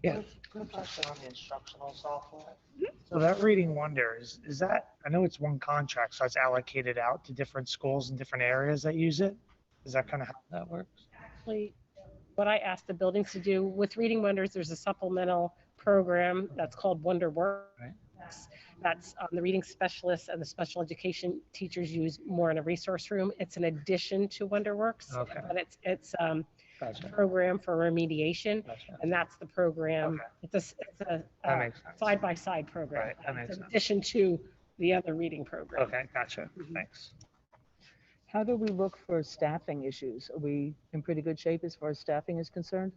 Yeah. Quick question on the instructional software. Mhm. So that Reading Wonder, is that, I know it's one contract, so it's allocated out to different schools in different areas that use it? Is that kind of how that works? Actually, what I asked the buildings to do with Reading Wonders, there's a supplemental program that's called Wonder Works. Right. That's the reading specialists and the special education teachers use more in a resource room. It's an addition to WonderWorks, Okay. but it's Gotcha. program for remediation, Gotcha. and that's the program. Okay. It's a That makes sense. side-by-side program. Right, that makes It's in sense. addition to the other reading program. Okay, gotcha. Mhm. Thanks. How do we look for staffing issues? Are we in pretty good shape as far as staffing is concerned?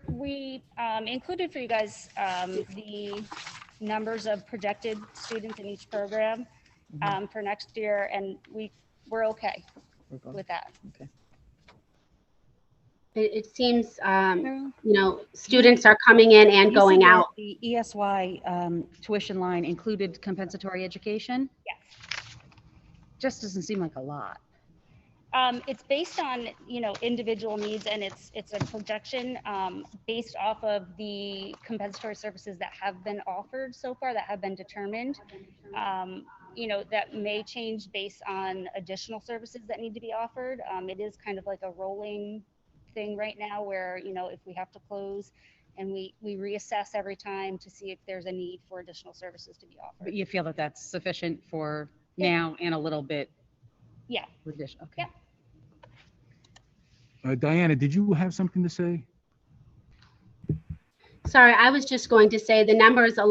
We included for you guys the numbers of projected students in each program for next year, and we're okay We're going- with that. Okay. It seems, Carol? students are coming in and You going said that out. The ESY tuition line included compensatory education? Yes. Just doesn't seem like a lot. It's based on, individual needs, and it's a projection based off of the compensatory services that have been offered so far, that have been determined. That may change based on additional services that need to be offered. It is kind of like a rolling thing right now where, if we have to close and we reassess every time to see if there's a need for additional services to be But offered. you feel that that's sufficient for Yeah. now and a little bit Yeah. additional? Okay. Yeah. Diana, did you have something to say? Sorry, I was just going to say the numbers a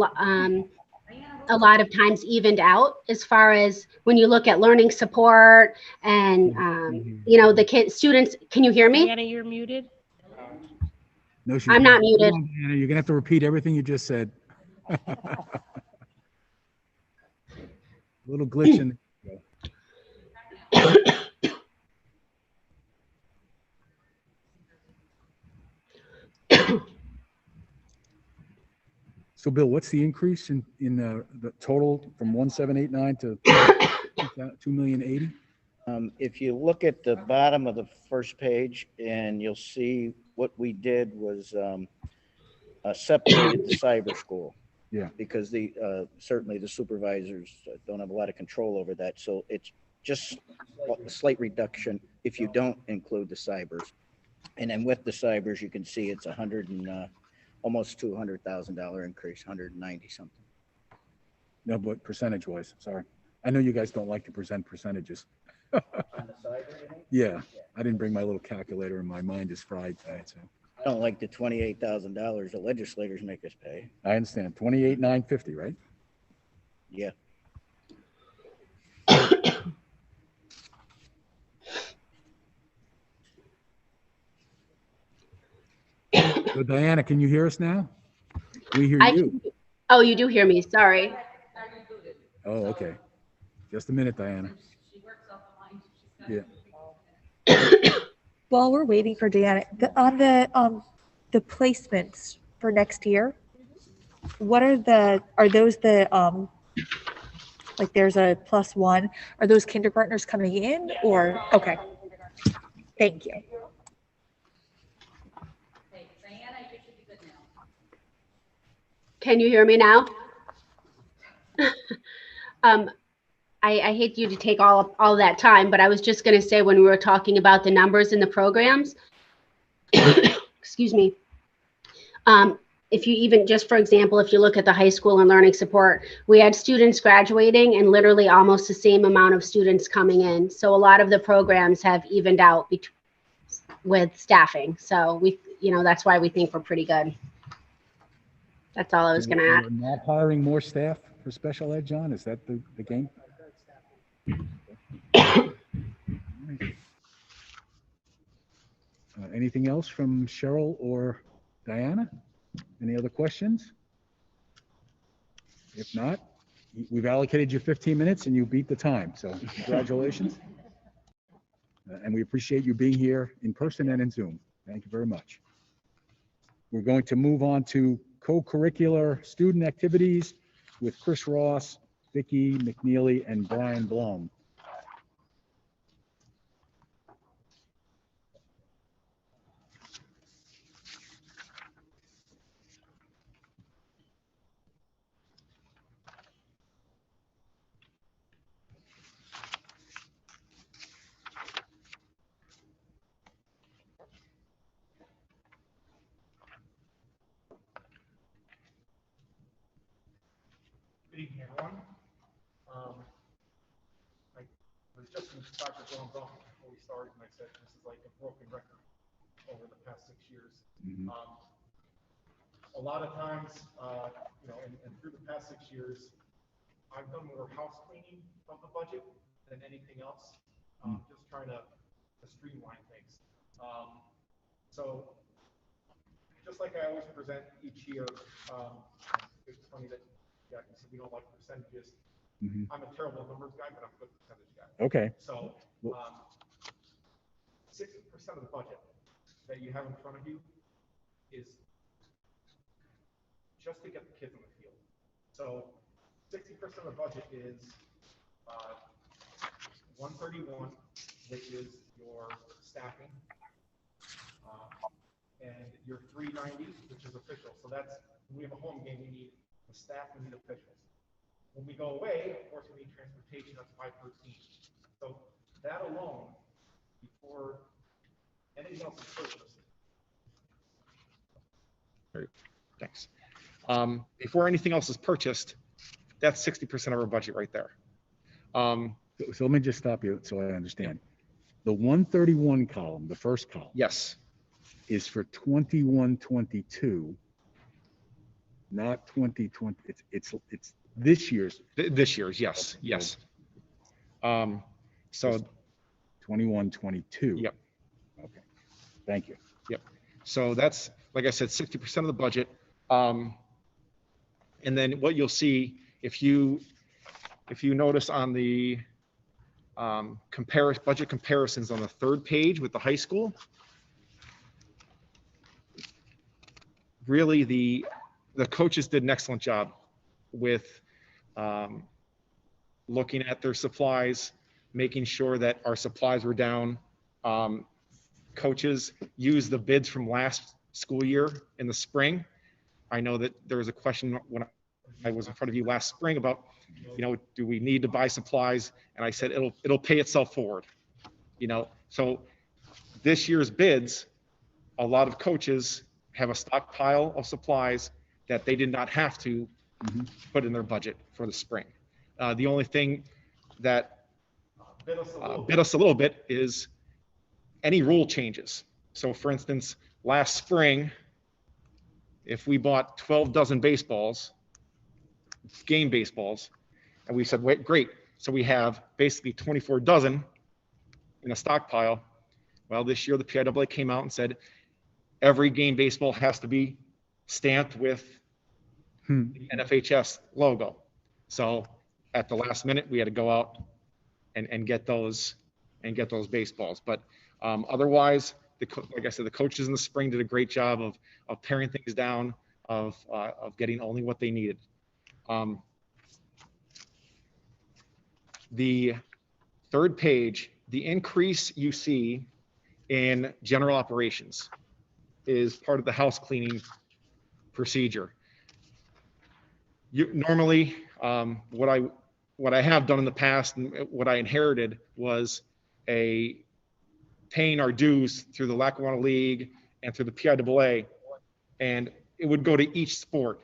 lot of times evened out as far as when you look at learning support and, the students, can you hear me? Diana, you're muted. No, she's I'm not muted. Hold on, Diana, you're gonna have to repeat everything you just said. Little glitch in. So Bill, what's the increase in the total from 1,789 to 2,080,000? If you look at the bottom of the first page, and you'll see what we did was separated the cyber school. Yeah. Because certainly the supervisors don't have a lot of control over that. So it's just a slight reduction if you don't include the cybers. And then with the cybers, you can see it's almost $200,000 increase, 190 something. No, but percentage-wise, sorry. I know you guys don't like to present percentages. On the cyber, you think? Yeah, I didn't bring my little calculator and my mind is fried tonight, so. I don't like the $28,000 the legislators make us pay. I understand, 28,950, right? Yeah. So Diana, can you hear us now? We hear I you. Oh, you do hear me. Sorry. Oh, okay. Just a minute, Diana. Yeah. While we're waiting for Deanna, on the placements for next year, what are those like there's a +1? Are those kindergartners coming in or okay? Thank you. Can you hear me now? I hate you to take all that time, but I was just going to say when we were talking about the numbers in the programs, excuse me. If you even just, for example, if you look at the high school and learning support, we had students graduating and literally almost the same amount of students coming in. So a lot of the programs have evened out with staffing. So that's why we think we're pretty good. That's all I was going to add. We're not hiring more staff for special ed, John? Is that the game? Anything else from Cheryl or Diana? Any other questions? If not, we've allocated you 15 minutes and you beat the time, so congratulations. And we appreciate you being here in person and in Zoom. Thank you very much. We're going to move on to co-curricular student activities with Chris Ross, Vicki McNeely, and Brian Blum. big hand one. I was just in Dr. John's office before we started, and I said, this is like a broken record over the past 6 years. Mhm. A lot of times, and through the past 6 years, I've done more house cleaning of the budget than anything else, just trying to streamline things. So just like I always present each year, it's funny that you said we don't like percentages. Mhm. I'm a terrible numbers guy, but I'm a good percentage guy. Okay. So 60% of the budget that you have in front of you is just to get the kids on the field. So 60% of the budget is 131, which is your staffing, and your 390, which is official. So that's, when we have a home game, we need the staff, we need officials. When we go away, of course, we need transportation, that's 513. So that alone, before anything else is purchased. Great, thanks. Before anything else is purchased, that's 60% of our budget right there. So let me just stop you so I understand. The 131 column, the first column. Yes. Is for 21-22, not 2020. It's this year's. This year's, yes, yes. So 21-22. Yep. Okay. Thank you. Yep. So that's, like I said, 60% of the budget. And then what you'll see, if you notice on the budget comparisons on the third page with the high school, really the coaches did an excellent job with looking at their supplies, making sure that our supplies were down. Coaches used the bids from last school year in the spring. I know that there was a question when I was in front of you last spring about, do we need to buy supplies? And I said, it'll pay itself forward. So this year's bids, a lot of coaches have a stockpile of supplies that they did not have to put in their budget for the spring. The only thing that bit us a little bit is any rule changes. So for instance, last spring, if we bought 12 dozen baseballs, game baseballs, and we said, wait, great. So we have basically 24 dozen in a stockpile. Well, this year the PIAA came out and said, every game baseball has to be stamped with the NFHS logo. So at the last minute, we had to go out and get those baseballs. But otherwise, like I said, the coaches in the spring did a great job of paring things down, of getting only what they needed. The third page, the increase you see in general operations is part of the house cleaning procedure. Normally, what I have done in the past and what I inherited was paying our dues through the Lackawanna League and through the PIAA, and it would go to each sport,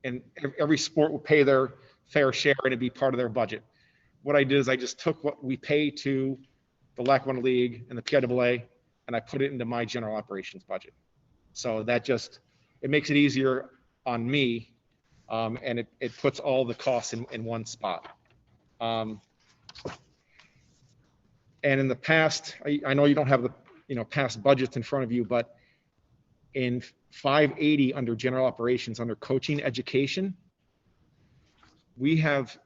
and every sport would pay their fair share and it'd be part of their budget. What I did is I just took what we pay to the Lackawanna League and the PIAA and I put it into my general operations budget. So that it makes it easier on me, and it puts all the costs in one spot. And in the past, I know you don't have the past budgets in front of you, but in 580 under general operations, under coaching education, we have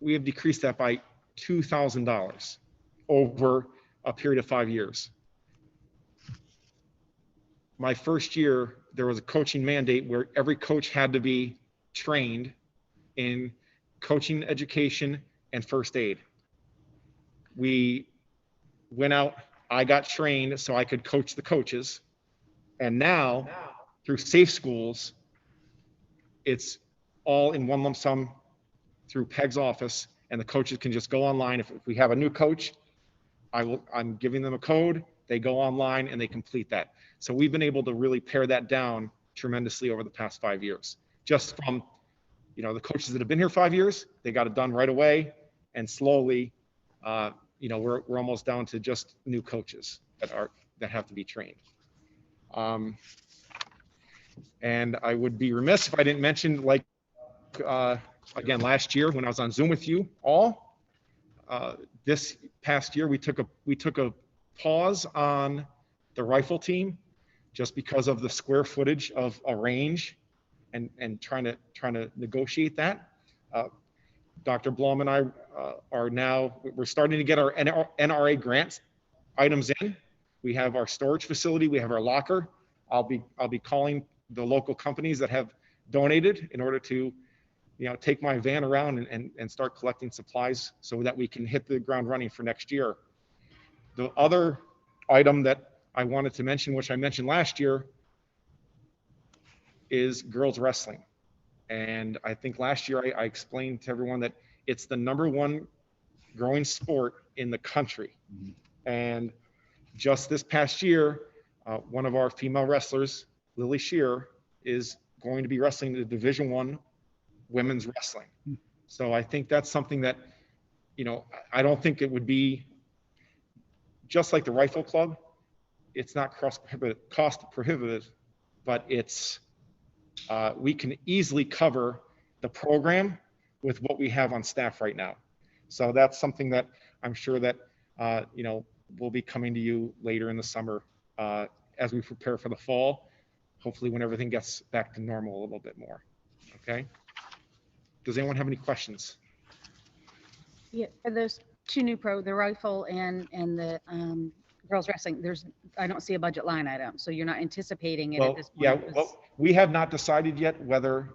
decreased that by $2,000 over a period of 5 years. My first year, there was a coaching mandate where every coach had to be trained in coaching education and first aid. We went out, I got trained so I could coach the coaches. And now, through Safe Schools, it's all in one lump sum through Peg's office, and the coaches can just go online. If we have a new coach, I'm giving them a code, they go online and they complete that. So we've been able to really pare that down tremendously over the past 5 years, just from, the coaches that have been here 5 years, they got it done right away. And slowly, we're almost down to just new coaches that have to be trained. And I would be remiss if I didn't mention, again, last year when I was on Zoom with you all, this past year, we took a pause on the rifle team just because of the square footage of a range and trying to negotiate that. Dr. Blum and I we're starting to get our NRA grants items in. We have our storage facility, we have our locker. I'll be calling the local companies that have donated in order to take my van around and start collecting supplies so that we can hit the ground running for next year. The other item that I wanted to mention, which I mentioned last year, is girls wrestling. And I think last year I explained to everyone that it's the #1 growing sport in the country. And just this past year, one of our female wrestlers, Lily Shear, is going to be wrestling the Division I women's wrestling. So I think that's something that, I don't think it would be just like the rifle club. It's not cost prohibitive, but it's, we can easily cover the program with what we have on staff right now. So that's something that I'm sure that, we'll be coming to you later in the summer as we prepare for the fall, hopefully when everything gets back to normal a little bit more. Okay. Does anyone have any questions? Yeah, for those two new the rifle and the girls wrestling, I don't see a budget line item, so you're not anticipating it at this point. Yeah, well, we have not decided yet whether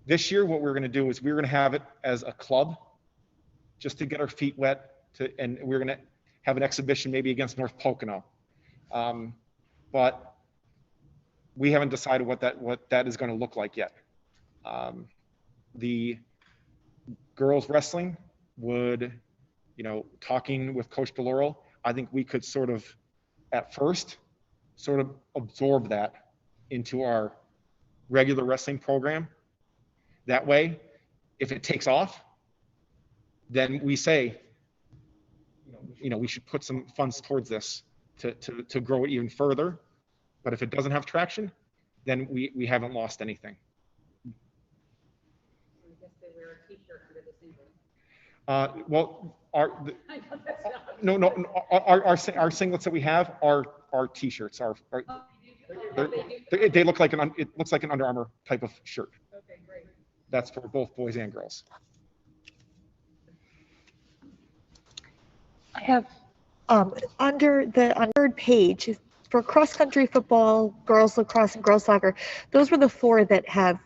this year what we're going to do is we're going to have it as a club just to get our feet wet and we're going to have an exhibition maybe against North Pocono. But we haven't decided what that is going to look like yet. The girls wrestling would, talking with Coach DeLaurel, I think we could at first absorb that into our regular wrestling program. That way, if it takes off, then we say, we should put some funds towards this to grow it even further. But if it doesn't have traction, then we haven't lost anything. Well, our singlets that we have are t-shirts. They look like it looks like an Under Armour type of shirt. Okay, great. That's for both boys and girls. I have under the third page for cross-country football, girls lacrosse, and girls soccer. Those were the four that have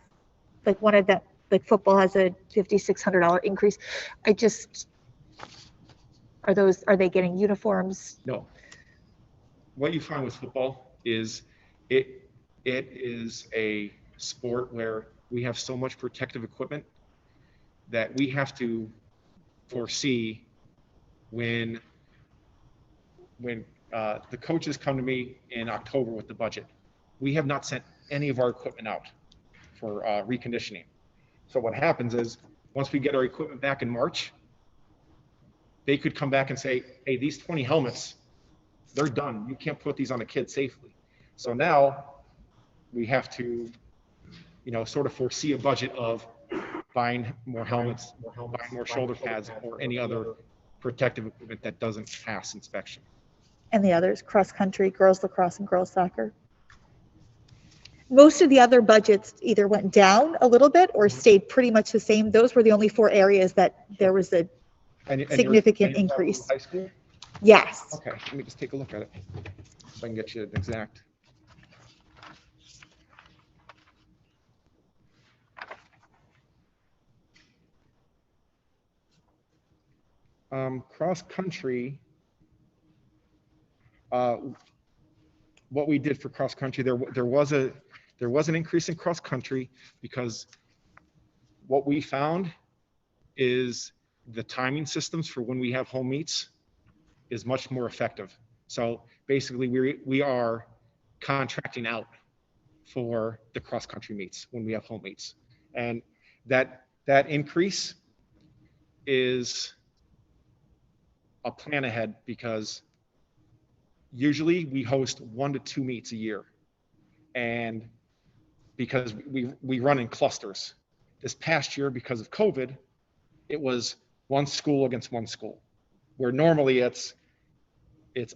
wanted that. Football has a $5,600 increase. Are they getting uniforms? No. What you find with football is it is a sport where we have so much protective equipment that we have to foresee when the coaches come to me in October with the budget. We have not sent any of our equipment out for reconditioning. So what happens is once we get our equipment back in March, they could come back and say, hey, these 20 helmets, they're done. You can't put these on a kid safely. So now we have to, foresee a budget of buying more helmets, buying more shoulder pads, or any other protective equipment that doesn't pass inspection. And the others, cross-country, girls lacrosse, and girls soccer? Most of the other budgets either went down a little bit or stayed pretty much the same. Those were the only 4 areas that there was a significant increase. High school? Yes. Okay, let me just take a look at it so I can get you an exact. Cross country. What we did for cross country, there was an increase in cross country because what we found is the timing systems for when we have home meets is much more effective. So basically we are contracting out for the cross country meets when we have home meets. And that That increase is a plan ahead because usually we host 1 to 2 meets a year. And because we run in clusters. This past year, because of COVID, it was one school against one school, where normally it's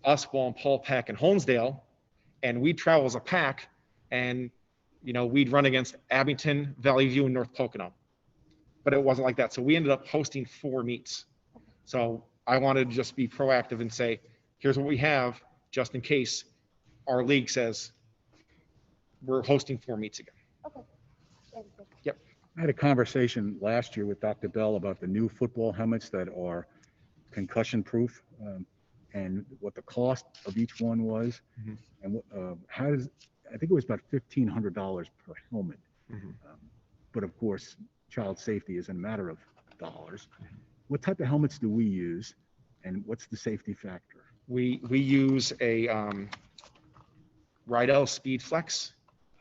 us, Walpole, Pack, and Holmesdale, and we travel as a pack, and we'd run against Abington, Valley View, and North Pocono. But it wasn't like that. So we ended up hosting 4 meets. So I wanted to just be proactive and say, here's what we have, just in case our league says we're hosting 4 meets again. Okay. Yep. I had a conversation last year with Dr. Bell about the new football helmets that are concussion proof, and what the cost of each one was. Mhm. And I think it was about $1,500 per helmet. Mhm. But of course, child safety isn't a matter of dollars. What type of helmets do we use, and what's the safety factor? We use a Rydell Speed Flex,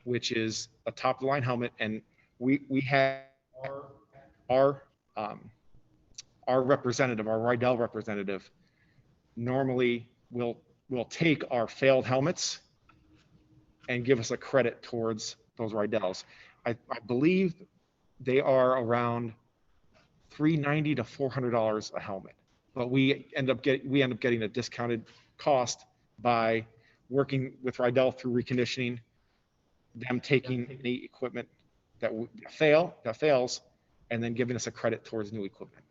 which is a top of the line helmet, and we have our representative, our Rydell representative, normally will take our failed helmets and give us a credit towards those Rydells. I believe they are around $390 to $400 a helmet, but we end up getting a discounted cost by working with Rydell through reconditioning, them taking any equipment that fails, and then giving us a credit towards new equipment.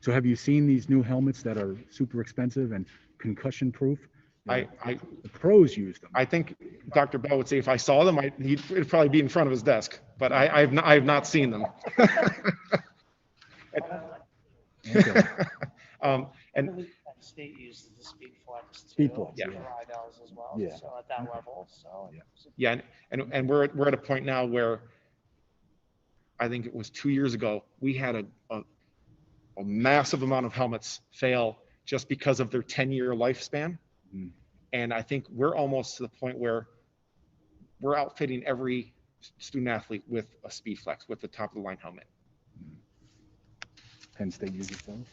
So have you seen these new helmets that are super expensive and concussion proof? The pros use them. I think Dr. Bell would say if I saw them, it'd probably be in front of his desk, but I have not seen them. Okay. And the state uses the Speed Flex too. Speed Flex, yeah. Rydell's as well. Yeah. So at that level, so. Yeah, and we're at a point now where I think it was 2 years ago, we had a massive amount of helmets fail just because of their 10-year lifespan. Mm. And I think we're almost to the point where we're outfitting every student athlete with a Speed Flex, with the top of the line helmet. Penn State uses them.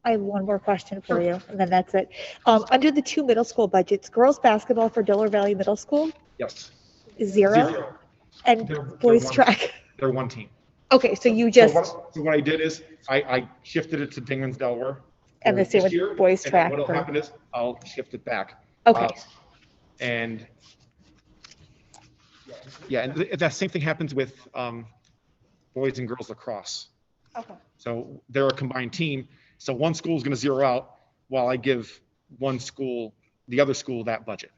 I have one more question for you, and then that's it. Under the 2 middle school budgets, girls basketball for Delaware Valley Middle School Yes. is zero, and They're boys one. track. They're one team. Okay, so you just, So what I did is I shifted it to Dingman's Delaware. and the for same this with year, boys and then track. what'll for- happen is I'll shift it back. Okay, And yeah, and that same thing happens with boys and girls lacrosse. okay. So they're a combined team. So one school is going to zero out while I give the other school that budget.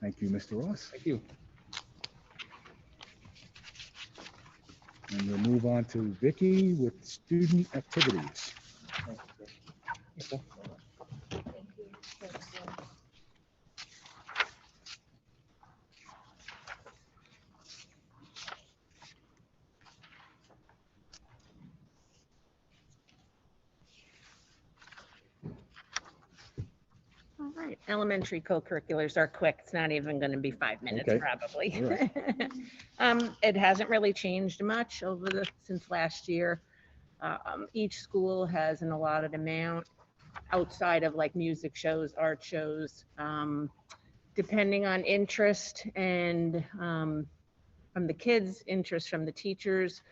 Thank you, Mr. Ross. Thank you. And we'll move on to Vicky with student activities. All right, elementary co-curriculars are quick. It's not even going to be 5 minutes, Okay. probably. All right. It hasn't really changed much since last year. Each school has an allotted amount outside of like music shows, art shows, depending on interest and from the kids, interest from the teachers.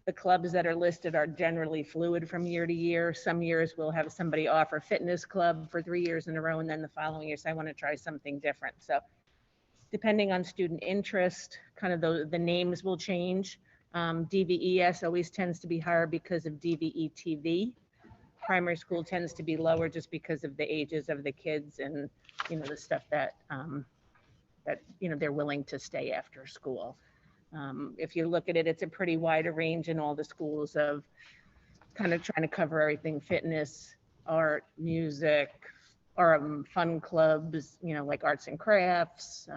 The clubs that are listed are generally fluid from year to year. Some years we'll have somebody offer fitness club for 3 years in a row, and then the following year say, I want to try something different. So depending on student interest, kind of the names will change. DVES always tends to be higher because of DVE TV. Primary school tends to be lower just because of the ages of the kids and, the stuff that they're willing to stay after school. If you look at it, it's a pretty wide range in all the schools of kind of trying to cover everything: fitness, art, music, or fun clubs, like arts and crafts,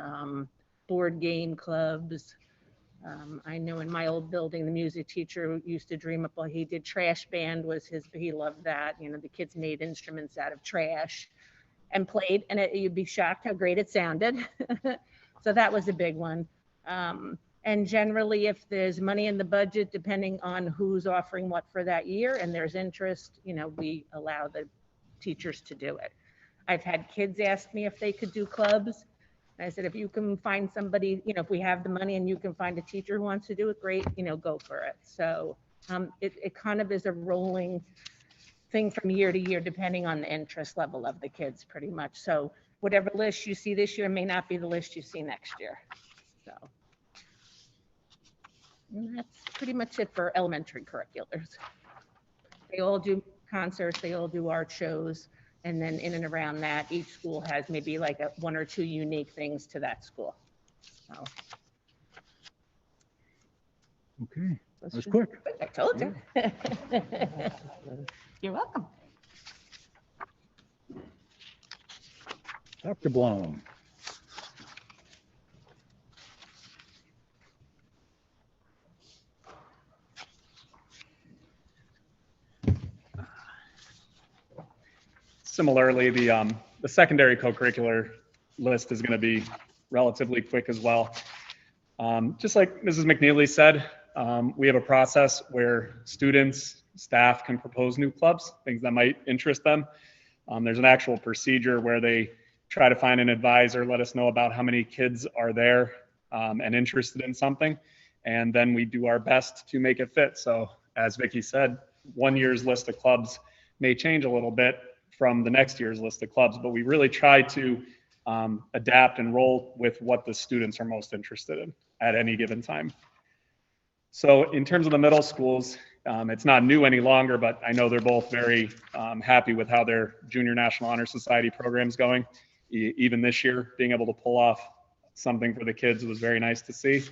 board game clubs. I know in my old building, the music teacher used to dream up, he did trash band he loved that. The kids made instruments out of trash and played, and you'd be shocked how great it sounded. So that was a big one. And generally, if there's money in the budget, depending on who's offering what for that year, and there's interest, we allow the teachers to do it. I've had kids ask me if they could do clubs. I said, if you can find somebody, if we have the money and you can find a teacher who wants to do it, great, go for it. So it kind of is a rolling thing from year to year, depending on the interest level of the kids, pretty much. So whatever list you see this year may not be the list you see next year. So. And that's pretty much it for elementary curriculars. They all do concerts, they all do art shows, and then in and around that, each school has maybe like one or two unique things to that school. So. Okay, that's quick. I told you. You're welcome. Dr. Blum. Similarly, the secondary co-curricular list is going to be relatively quick as well. Just like Mrs. McNeely said, we have a process where students, staff can propose new clubs, things that might interest them. There's an actual procedure where they try to find an advisor, let us know about how many kids are there and interested in something, and then we do our best to make it fit. So as Vicki said, one year's list of clubs may change a little bit from the next year's list of clubs, but we really try to adapt and roll with what the students are most interested in at any given time. So in terms of the middle schools, it's not new any longer, but I know they're both very happy with how their Junior National Honor Society program's going. Even this year, being able to pull off something for the kids was very nice to see.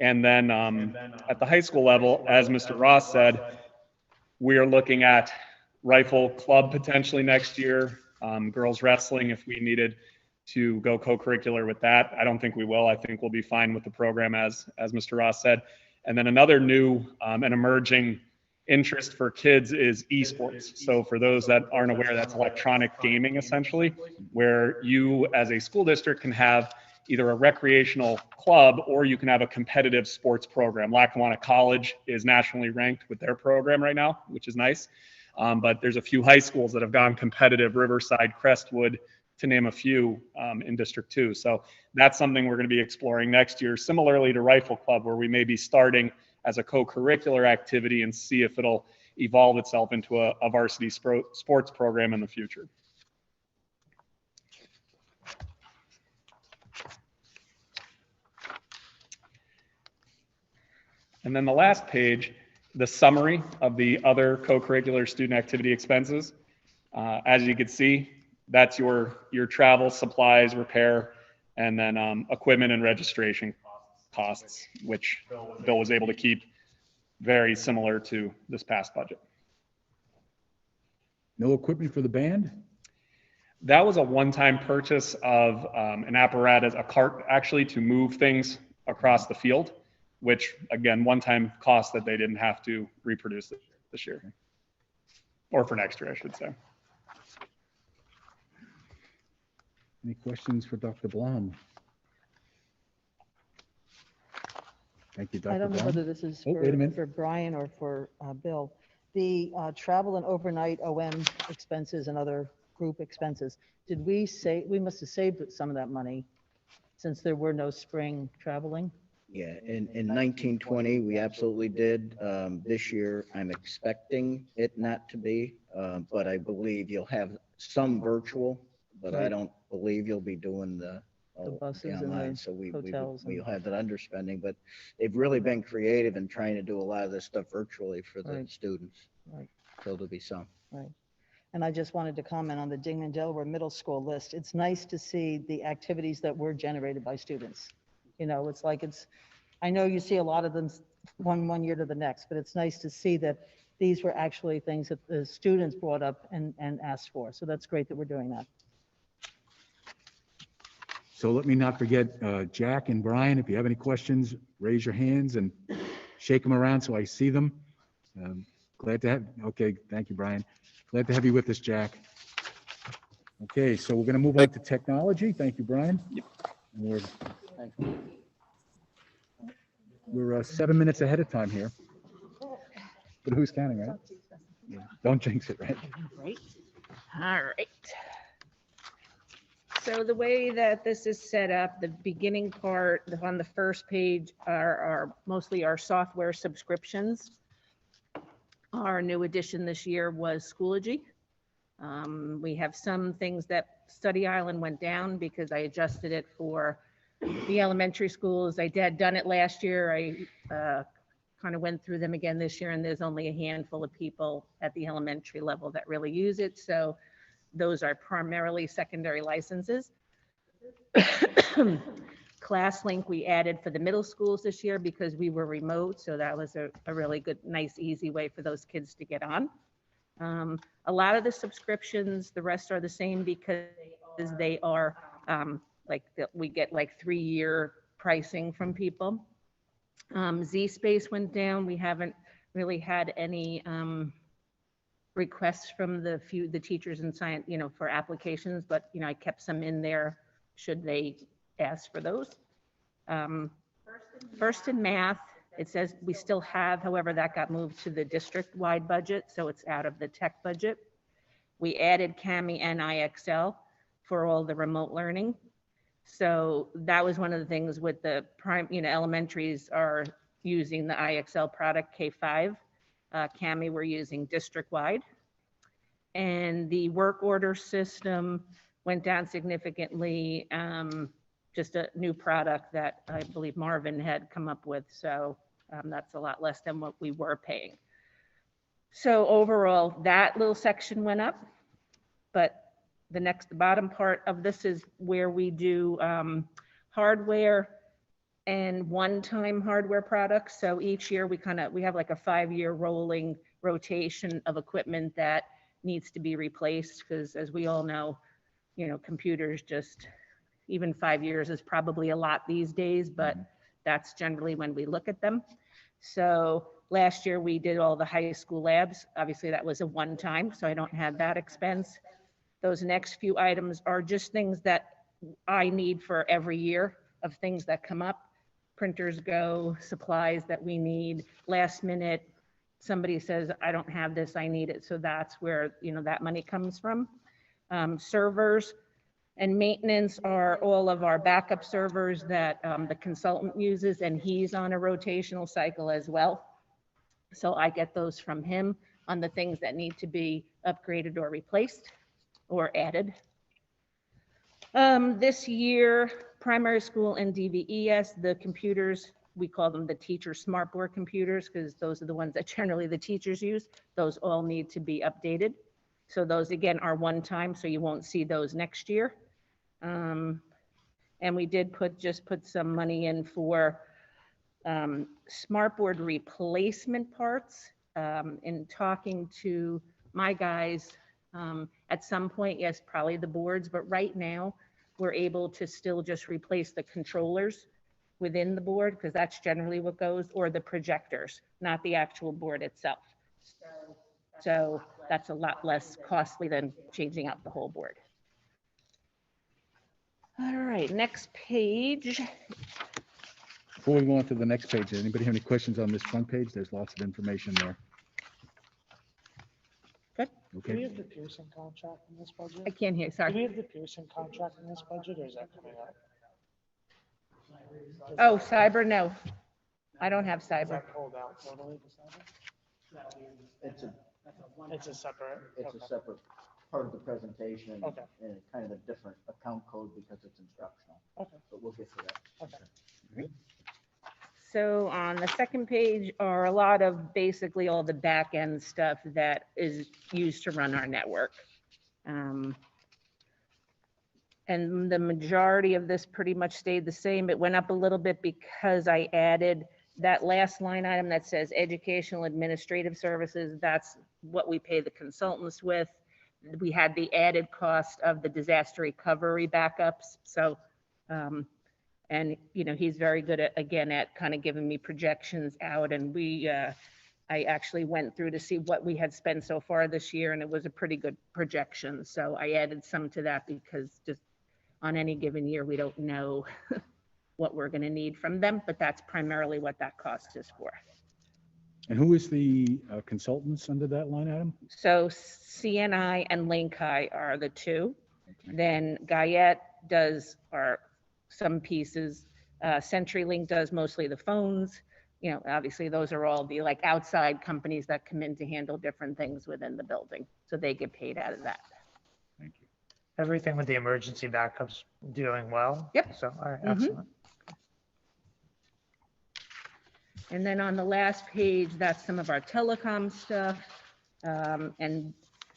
And then at the high school level, as Mr. Ross said, we are looking at rifle club potentially next year, girls wrestling if we needed to go co-curricular with that. I don't think we will. I think we'll be fine with the program as Mr. Ross said. And then another new and emerging interest for kids is esports. So for those that aren't aware, that's electronic gaming essentially, where you as a school district can have either a recreational club or you can have a competitive sports program. Lackawanna College is nationally ranked with their program right now, which is nice. But there's a few high schools that have gone competitive, Riverside, Crestwood, to name a few in District 2. So that's something we're going to be exploring next year, similarly to Rifle Club, where we may be starting as a co-curricular activity and see if it'll evolve itself into a varsity sports program in the future. And then the last page, the summary of the other co-curricular student activity expenses. As you can see, that's your travel, supplies, repair, and then equipment and registration costs, which Bill was able to keep very similar to this past budget. No equipment for the band? That was a one-time purchase of an apparatus, a cart actually, to move things across the field, which again, one-time cost that they didn't have to reproduce this year, or for next year, I should say. Any questions for Dr. Blum? Thank you, Dr. I don't know Blum. whether this is Oh, wait a minute. for Brian or for Bill. The travel and overnight OM expenses and other group expenses, did we say, we must have saved some of that money since there were no spring traveling? Yeah, in 1920, we absolutely did. This year, I'm expecting it not to be, but I believe you'll have some virtual, but I Right. don't believe you'll be doing the buses and online. the So hotels we'll and- have that underspending, but they've really been creative in trying to do a lot of this stuff virtually for the Right. students. Right. So there'll be some. Right. And I just wanted to comment on the Dingman Delaware Middle School list. It's nice to see the activities that were generated by students. You know, it's like I know you see a lot of them one year to the next, but it's nice to see that these were actually things that the students brought up and asked for. So that's great that we're doing that. So let me not forget Jack and Brian, if you have any questions, raise your hands and shake them around so I see them. Glad to have, okay, thank you, Brian. Glad to have you with us, Jack. Okay, so we're going to move on to technology. Thank you, Brian. And we're We're 7 minutes ahead of time here. But who's counting, right? Yeah. Don't jinx it, right? Right. All right. So the way that this is set up, the beginning part on the first page are mostly our software subscriptions. Our new addition this year was Schoology. We have some things that Study Island went down because I adjusted it for the elementary schools. I had done it last year. I kind of went through them again this year, and there's only a handful of people at the elementary level that really use it. So those are primarily secondary licenses. ClassLink we added for the middle schools this year because we were remote. So that was a really good, nice, easy way for those kids to get on. A lot of the subscriptions, the rest are the same because they are we get like 3-year pricing from people. Z-Space went down. We haven't really had any requests from the teachers in science, for applications, but I kept some in there should they ask for those. First in math, it says we still have, however, that got moved to the district-wide budget, so it's out of the tech budget. We added CAMI and IXL for all the remote learning. So that was one of the things with the elementaries are using the IXL product K5. CAMI we're using district-wide. And the work order system went down significantly. Just a new product that I believe Marvin had come up with. So that's a lot less than what we were paying. So overall, that little section went up, but the bottom part of this is where we do hardware and one-time hardware products. So each year we have like a 5-year rolling rotation of equipment that needs to be replaced because as we all know, computers just, even 5 years is probably a lot these days, but that's generally when we look at them. So last year we did all the high school labs. Obviously that was a one-time, so I don't have that expense. Those next few items are just things that I need for every year of things that come up. Printers go, supplies that we need, last minute, somebody says, I don't have this, I need it. So that's where, that money comes from. Servers and maintenance are all of our backup servers that the consultant uses, and he's on a rotational cycle as well. So I get those from him on the things that need to be upgraded or replaced or added. This year, primary school and DVES, the computers, we call them the teacher smartboard computers because those are the ones that generally the teachers use. Those all need to be updated. So those again are one time, so you won't see those next year. And we did put some money in for smartboard replacement parts. In talking to my guys, at some point, yes, probably the boards, but right now we're able to still just replace the controllers within the board because that's generally what goes, or the projectors, not the actual board itself. So that's a lot less costly than changing out the whole board. All right, next page. Before we go on to the next page, does anybody have any questions on this front page? There's lots of information there. Good. Do we Okay. have the Pearson contract in this budget? I can't hear, Do we sorry. have the Pearson contract in this budget, or is that coming up? Oh, cyber, no. I don't have Is cyber. that pulled out totally, the cyber? It's a separate. It's okay. a separate part of the presentation. Okay. And kind of a different account code because it's instructional. Okay. But we'll get to that. Okay. So on the second page are a lot of basically all the back end stuff that is used to run our network. And the majority of this pretty much stayed the same. It went up a little bit because I added that last line item that says educational administrative services. That's what we pay the consultants with. We had the added cost of the disaster recovery backups. So, and he's very good at, again, at kind of giving me projections out. And I actually went through to see what we had spent so far this year, and it was a pretty good projection. So I added some to that because just on any given year, we don't know what we're going to need from them, but that's primarily what that cost is for. And who is the consultants under that line item? So CNI and Link High are the two. Okay. Then Guyette does some pieces. CenturyLink does mostly the phones. You know, obviously those are all the like outside companies that come in to handle different things within the building. So they get paid out of that. Thank you. Everything with the emergency backups doing well. Yep. So, all right, Mhm. excellent. And then on the last page, that's some of our telecom stuff. And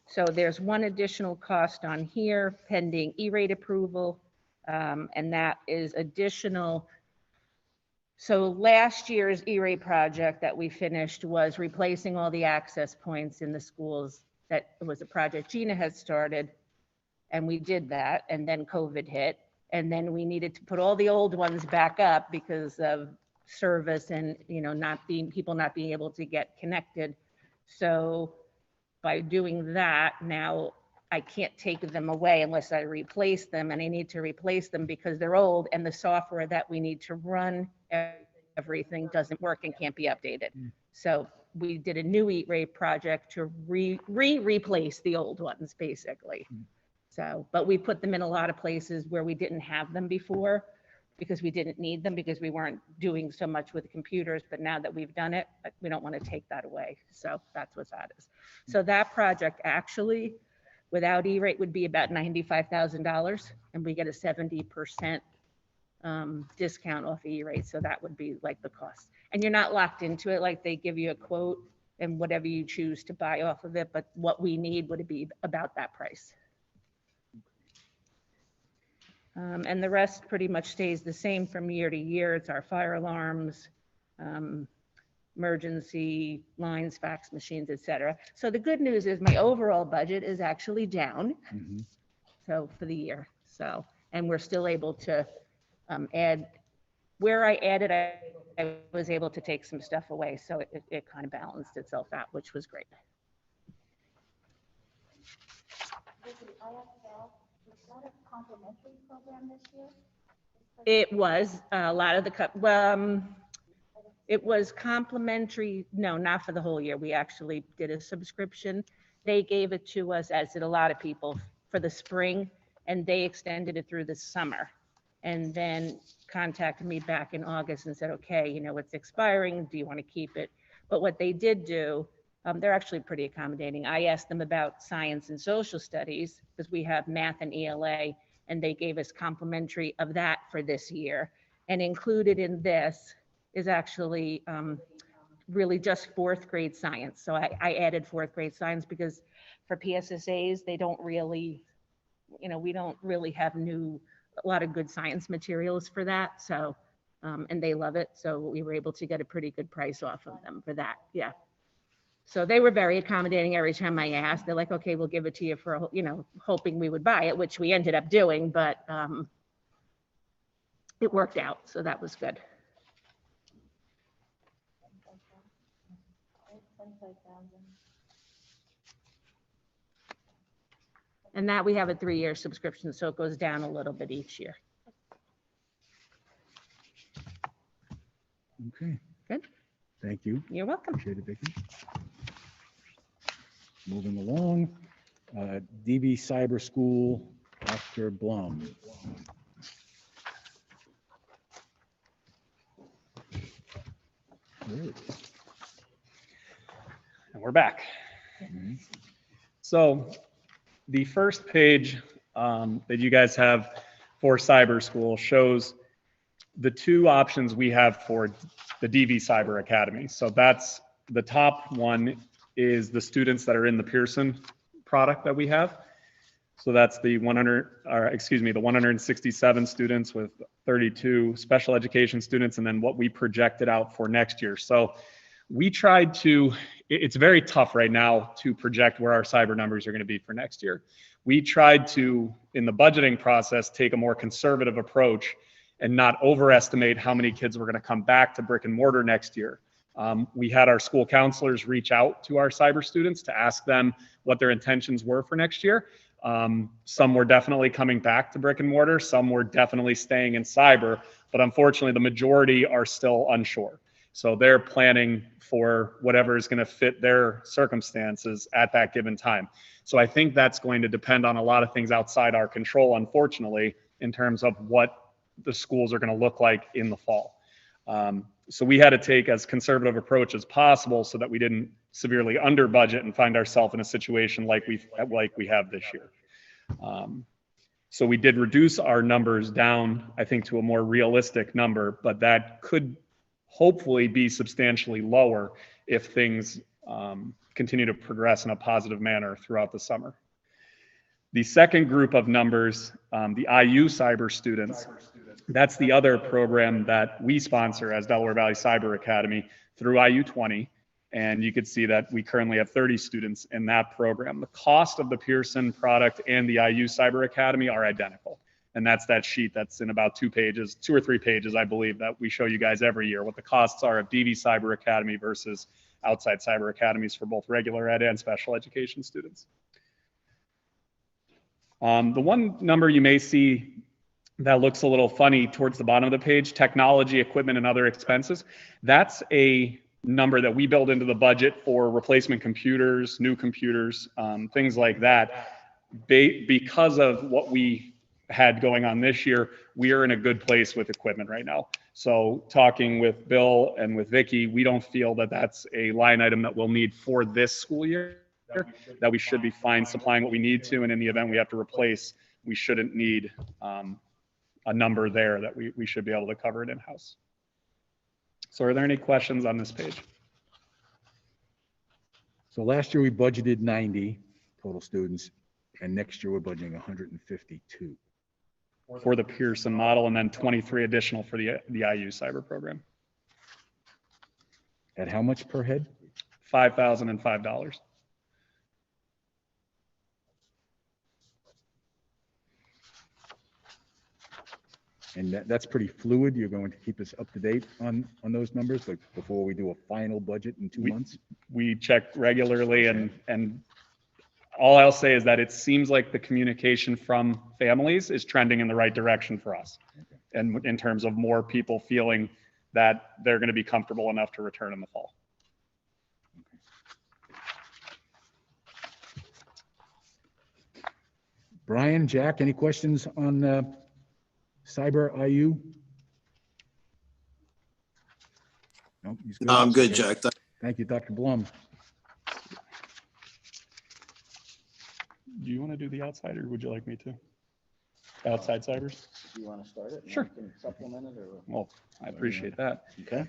so there's one additional cost on here pending E-rate approval. And that is additional. So last year's E-rate project that we finished was replacing all the access points in the schools. That was a project Gina had started. And we did that, and then COVID hit. And then we needed to put all the old ones back up because of service and, you know, people not being able to get connected. So by doing that, now I can't take them away unless I replace them, and I need to replace them because they're old and the software that we need to run everything doesn't work and can't be updated. So we did a new E-rate project to replace the old ones basically. So, but we put them in a lot of places where we didn't have them before because we didn't need them because we weren't doing so much with computers. But now that we've done it, we don't want to take that away. So that's what that is. So that project actually, without E-rate, would be about $95,000, and we get a 70% discount off E-rate. So that would be like the cost. And you're not locked into it. Like they give you a quote and whatever you choose to buy off of it. But what we need would be about that price. And the rest pretty much stays the same from year to year. It's our fire alarms, emergency lines, fax machines, et cetera. So the good news is my overall budget is actually down. So for the year. So, and we're still able to add, where I added, I was able to take some stuff away. So it kind of balanced itself out, which was great. Complimentary program this year? It was a lot of it was complimentary. No, not for the whole year. We actually did a subscription. They gave it to us, as did a lot of people, for the spring, and they extended it through the summer. And then contacted me back in August and said, okay, you know, it's expiring. Do you want to keep it? But what they did do, they're actually pretty accommodating. I asked them about science and social studies because we have math and ELA, and they gave us complimentary of that for this year. And included in this is actually really just fourth grade science. So I added fourth grade science because for PSSAs, they don't really, you know, we don't really have a lot of good science materials for that. So, and they love it. So we were able to get a pretty good price off of them for that. Yeah. So they were very accommodating every time I asked. They're like, okay, we'll give it to you for, you know, hoping we would buy it, which we ended up doing, but it worked out. So that was good. And that we have a 3-year subscription, so it goes down a little bit each year. Okay. Good. Thank you. You're welcome. Appreciate it, Vicki. Moving along, DV Cyber School, Dr. Blum. Great. And we're back. So the first page that you guys have for Cyber School shows the two options we have for the DV Cyber Academy. So that's the top one is the students that are in the Pearson product that we have. So that's the 167 students with 32 special education students, and then what we projected out for next year. So we tried to, it's very tough right now to project where our cyber numbers are going to be for next year. We tried to, in the budgeting process, take a more conservative approach and not overestimate how many kids were going to come back to brick and mortar next year. We had our school counselors reach out to our cyber students to ask them what their intentions were for next year. Some were definitely coming back to brick and mortar. Some were definitely staying in cyber, but unfortunately the majority are still unsure. So they're planning for whatever is going to fit their circumstances at that given time. So I think that's going to depend on a lot of things outside our control, unfortunately, in terms of what the schools are going to look like in the fall. So we had to take as conservative approach as possible so that we didn't severely under budget and find ourselves in a situation like we have this year. So we did reduce our numbers down, I think, to a more realistic number, but that could hopefully be substantially lower if things continue to progress in a positive manner throughout the summer. The second group of numbers, the IU cyber students, that's the other program that we sponsor as Delaware Valley Cyber Academy through IU20. And you could see that we currently have 30 students in that program. The cost of the Pearson product and the IU Cyber Academy are identical. And that's that sheet that's in about 2 or 3 pages, I believe, that we show you guys every year, what the costs are of DV Cyber Academy versus outside cyber academies for both regular ed and special education students. The one number you may see that looks a little funny towards the bottom of the page, technology, equipment, and other expenses, that's a number that we build into the budget for replacement computers, new computers, things like that. Because of what we had going on this year, we are in a good place with equipment right now. So talking with Bill and with Vicky, we don't feel that that's a line item that we'll need for this school year, that we should be fine supplying what we need to. And in the event we have to replace, we shouldn't need a number there, that we should be able to cover it in-house. So are there any questions on this page? So last year we budgeted 90 total students, and next year we're budgeting 152. For the Pearson model, and then 23 additional for the IU cyber program. At how much per head? $5,005. And that's pretty fluid. You're going to keep us up to date on those numbers, like before we do a final budget in 2 months? We check regularly, and all I'll say is that it seems like the communication from families is trending in the right direction for us. And in terms of more people feeling that they're going to be comfortable enough to return in the fall. Brian, Jack, any questions on Cyber IU? No, he's good. No, I'm good, Okay. Jack. Thank you, Dr. Blum. Do you want to do the outside, or would you like me to? Outside cybers? Do you want to start it? Sure. You can supplement it, or? Well, I appreciate that. Okay.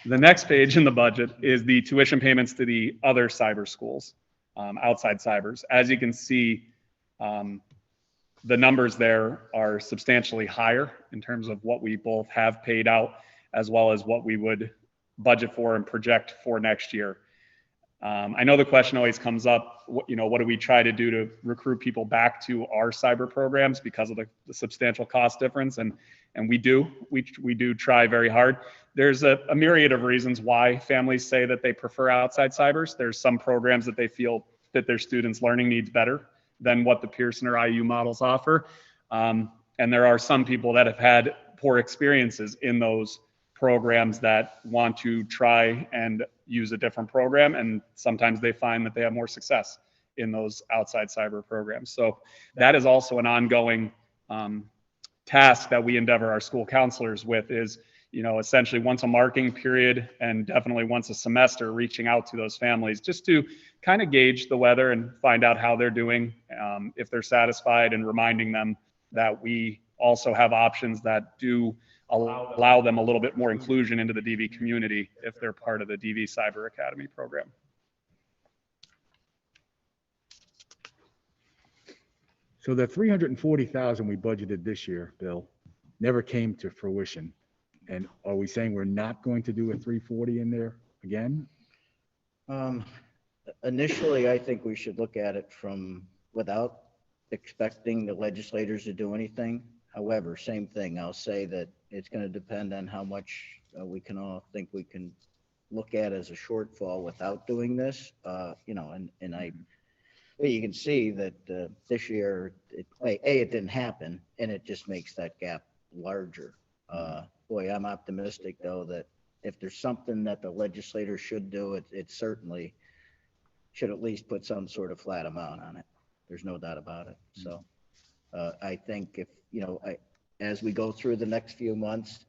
The next page in the budget is the tuition payments to the other cyber schools, outside cybers. As you can see, the numbers there are substantially higher in terms of what we both have paid out, as well as what we would budget for and project for next year. I know the question always comes up, what do we try to do to recruit people back to our cyber programs because of the substantial cost difference? And we do try very hard. There's a myriad of reasons why families say that they prefer outside cybers. There's some programs that they feel that their students' learning needs better than what the Pearson or IU models offer. And there are some people that have had poor experiences in those programs that want to try and use a different program, and sometimes they find that they have more success in those outside cyber programs. So that is also an ongoing task that we endeavor our school counselors with, is essentially once a marking period and definitely once a semester, reaching out to those families just to kind of gauge the weather and find out how they're doing, if they're satisfied, and reminding them that we also have options that do allow them a little bit more inclusion into the DV community if they're part of the DV Cyber Academy program. So the 340,000 we budgeted this year, Bill, never came to fruition. And are we saying we're not going to do a 340 in there again? Initially, I think we should look at it from without expecting the legislators to do anything. However, same thing, I'll say that it's going to depend on how much we can all think we can look at as a shortfall without doing this, and But you can see that this year, it didn't happen, and it just makes that gap larger. Boy, I'm optimistic, though, that if there's something that the legislators should do, it certainly should at least put some sort of flat amount on it. There's no doubt about it. So I think if, as we go through the next few months,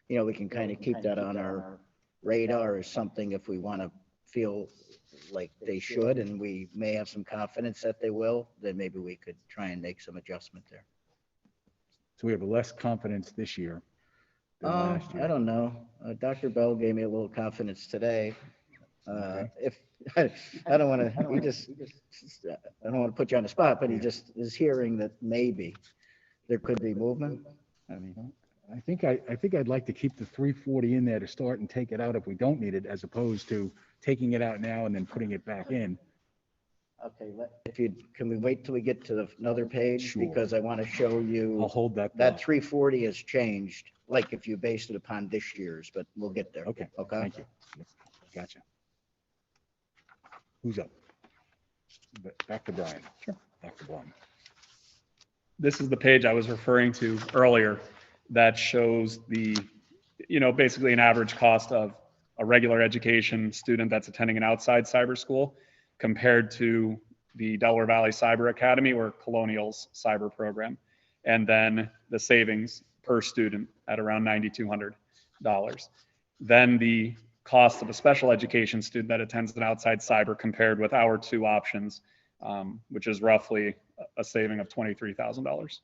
we can kind of keep that on our radar as something if we want to feel like they should, and we may have some confidence that they will, then maybe we could try and make some adjustment there. So we have less confidence this year than last year. I don't know. Dr. Bell gave me a little confidence today. If I don't want to, I don't want to put you on the spot, but he just is hearing that maybe there could be movement. I mean, I think I'd like to keep the 340 in there to start and take it out if we don't need it, as opposed to taking it out now and then putting it back in. okay, can we wait till we get to another page? Sure. Because I want to show you. I'll hold that. That 340 has changed, like if you based it upon this year's, but we'll get there. Okay. Okay. Thank you. Gotcha. Who's up? Back to Brian. Sure. Dr. Blum. This is the page I was referring to earlier that shows the, basically an average cost of a regular education student that's attending an outside cyber school compared to the Delaware Valley Cyber Academy or Colonial's cyber program. And then the savings per student at around $9,200. Then the cost of a special education student that attends an outside cyber compared with our two options, which is roughly a saving of $23,000.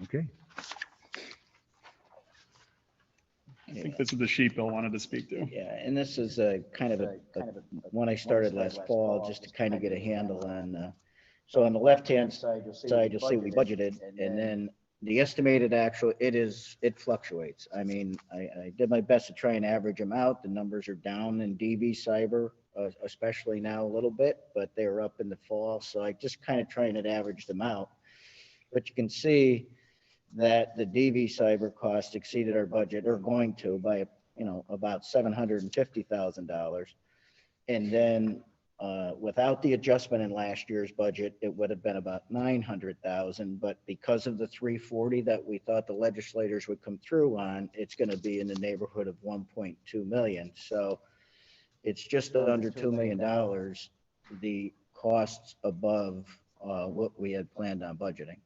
Okay. I think this is the sheet Bill wanted to speak to. Yeah, and this is a kind of one I started last fall, just to kind of get a handle on. So on the left-hand side, you'll see we budgeted, and then the estimated actual, it fluctuates. I mean, I did my best to try and average them out. The numbers are down in DV cyber, especially now a little bit, but they were up in the fall. So I just kind of trying to average them out. But you can see that the DV cyber cost exceeded our budget, or going to, by about $750,000. And then without the adjustment in last year's budget, it would have been about $900,000. But because of the 340 that we thought the legislators would come through on, it's going to be in the neighborhood of 1.2 million. So it's just under $2 million, the costs above what we had planned on budgeting.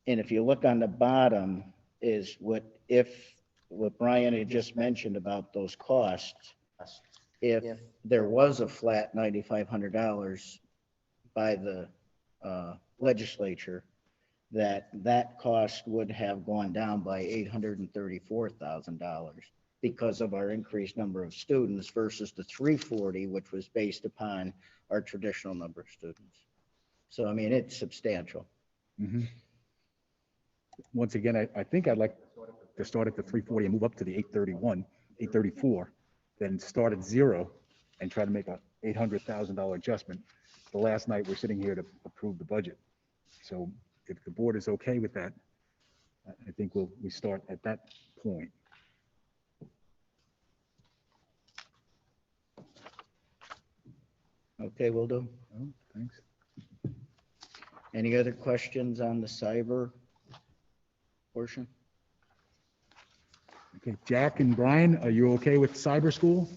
And if you look on the bottom is what Brian had just mentioned about those costs. If there was a flat $9,500 by the legislature, that cost would have gone down by $834,000 because of our increased number of students versus the 340, which was based upon our traditional number of students. So, I mean, it's substantial. Mm-hmm. Once again, I think I'd like to start at the 340 and move up to the 834, then start at zero and try to make a $800,000 adjustment. The last night we're sitting here to approve the budget. So if the board is okay with that, I think we start at that point. Okay, will do. Oh, thanks. Any other questions on the cyber portion? Okay, Jack and Brian, are you okay with cyber school?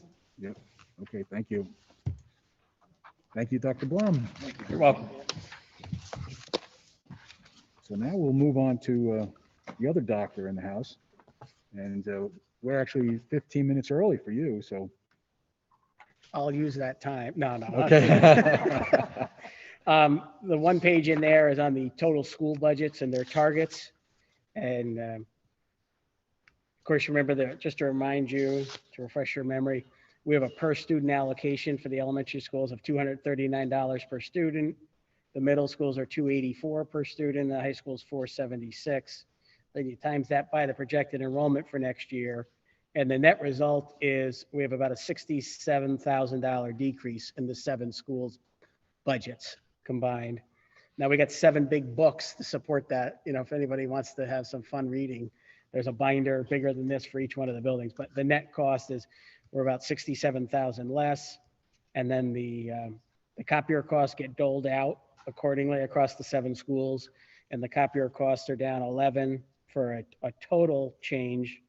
Yep. Okay, thank you. Thank you, Dr. Blum. You're welcome. So now we'll move on to the other doctor in the house. And we're actually 15 minutes early for you, so. I'll use that time. No. Okay. The one page in there is on the total school budgets and their targets. And of course, remember that, just to remind you, to refresh your memory, we have a per student allocation for the elementary schools of $239 per student. The middle schools are $284 per student. The high schools $476. Then you times that by the projected enrollment for next year. And the net result is we have about a $67,000 decrease in the 7 schools' budgets combined. Now we got 7 big books to support that. If anybody wants to have some fun reading, there's a binder bigger than this for each one of the buildings, but the net cost is, we're about 67,000 less. And then the copier costs get doled out accordingly across the 7 schools. And the copier costs are down 11 for a total change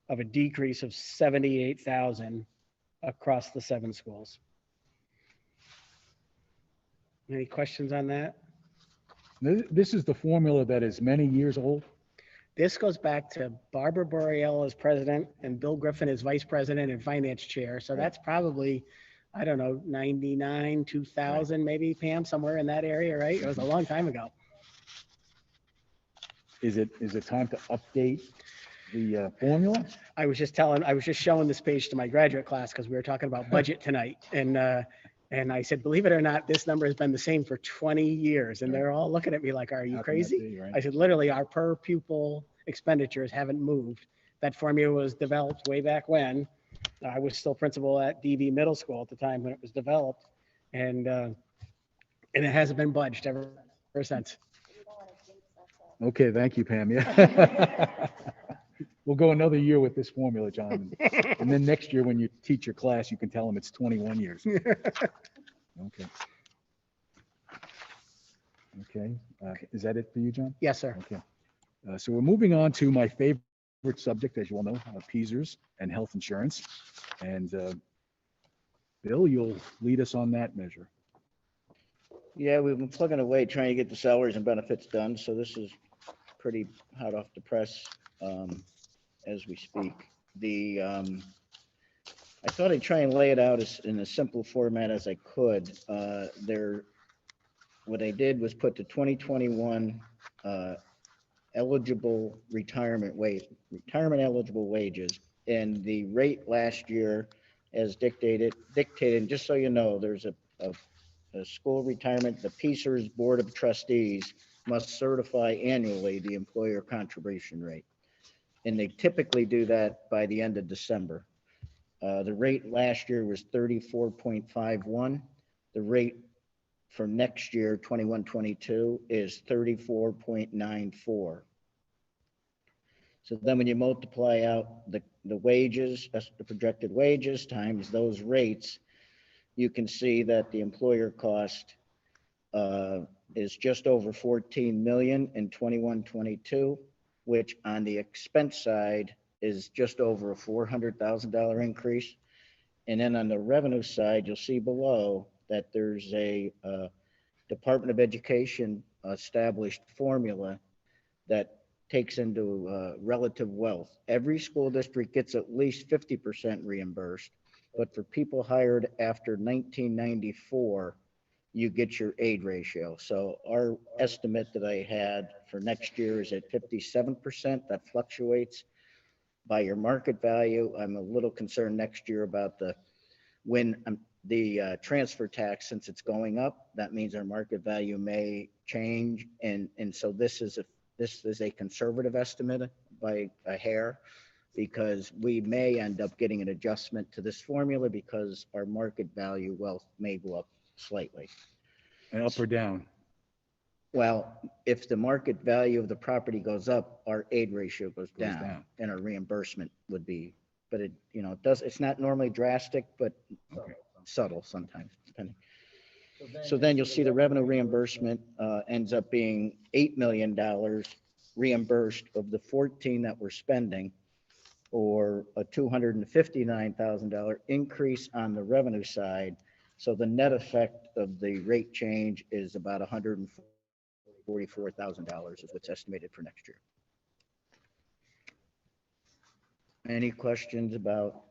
of a decrease of 78,000 across the 7 schools. Any questions on that? This is the formula that is many years old. This goes back to Barbara Boreal as president and Bill Griffin as vice president and finance chair. So that's probably, I don't know, 99, 2000 maybe, Pam, somewhere in that area, right? It was a long time ago. Is it time to update the formula? I was just showing this page to my graduate class because we were talking about budget tonight. And I said, believe it or not, this number has been the same for 20 years. And they're all looking at me like, are you How can that crazy? be, right? I said, literally, our per pupil expenditures haven't moved. That formula was developed way back when. I was still principal at DV Middle School at the time when it was developed. And it hasn't been budged ever since. Okay, thank you, Pam. Yeah. We'll go another year with this formula, John. And then next year, when you teach your class, you can tell them it's 21 years. Okay. Okay. Is that it for you, John? Yes, sir. Okay. So we're moving on to my favorite subject, as you all know, PSERS and health insurance. And Bill, you'll lead us on that measure. Yeah, we've been plugging away trying to get the salaries and benefits done, so this is pretty hot off the press as we speak. I thought I'd try and lay it out in a simple format as I could. What I did was put the 2021 eligible retirement eligible wages, and the rate last year as dictated, and just so you know, there's a school retirement, the PSERS Board of Trustees must certify annually the employer contribution rate. And they typically do that by the end of December. The rate last year was 34.51. The rate for next year, 21-22, is 34.94. So then when you multiply out the wages, that's the projected wages times those rates, you can see that the employer cost is just over 14 million in 21-22, which on the expense side is just over a $400,000 increase. And then on the revenue side, you'll see below that there's a Department of Education established formula that takes into relative wealth. Every school district gets at least 50% reimbursed, but for people hired after 1994, you get your aid ratio. So our estimate that I had for next year is at 57%. That fluctuates by your market value. I'm a little concerned next year about the transfer tax, since it's going up. That means our market value may change, and so this is a conservative estimate by a hair, because we may end up getting an adjustment to this formula because our market value wealth may go up slightly. And up or down? Well, if the market value of the property goes up, our aid ratio goes down, and our reimbursement would be, but it's not normally drastic, but subtle sometimes, depending. So then you'll see the revenue reimbursement ends up being $8 million reimbursed of the 14 that we're spending, or a $259,000 increase on the revenue side. So the net effect of the rate change is about $144,000 is what's estimated for next year. Any questions about?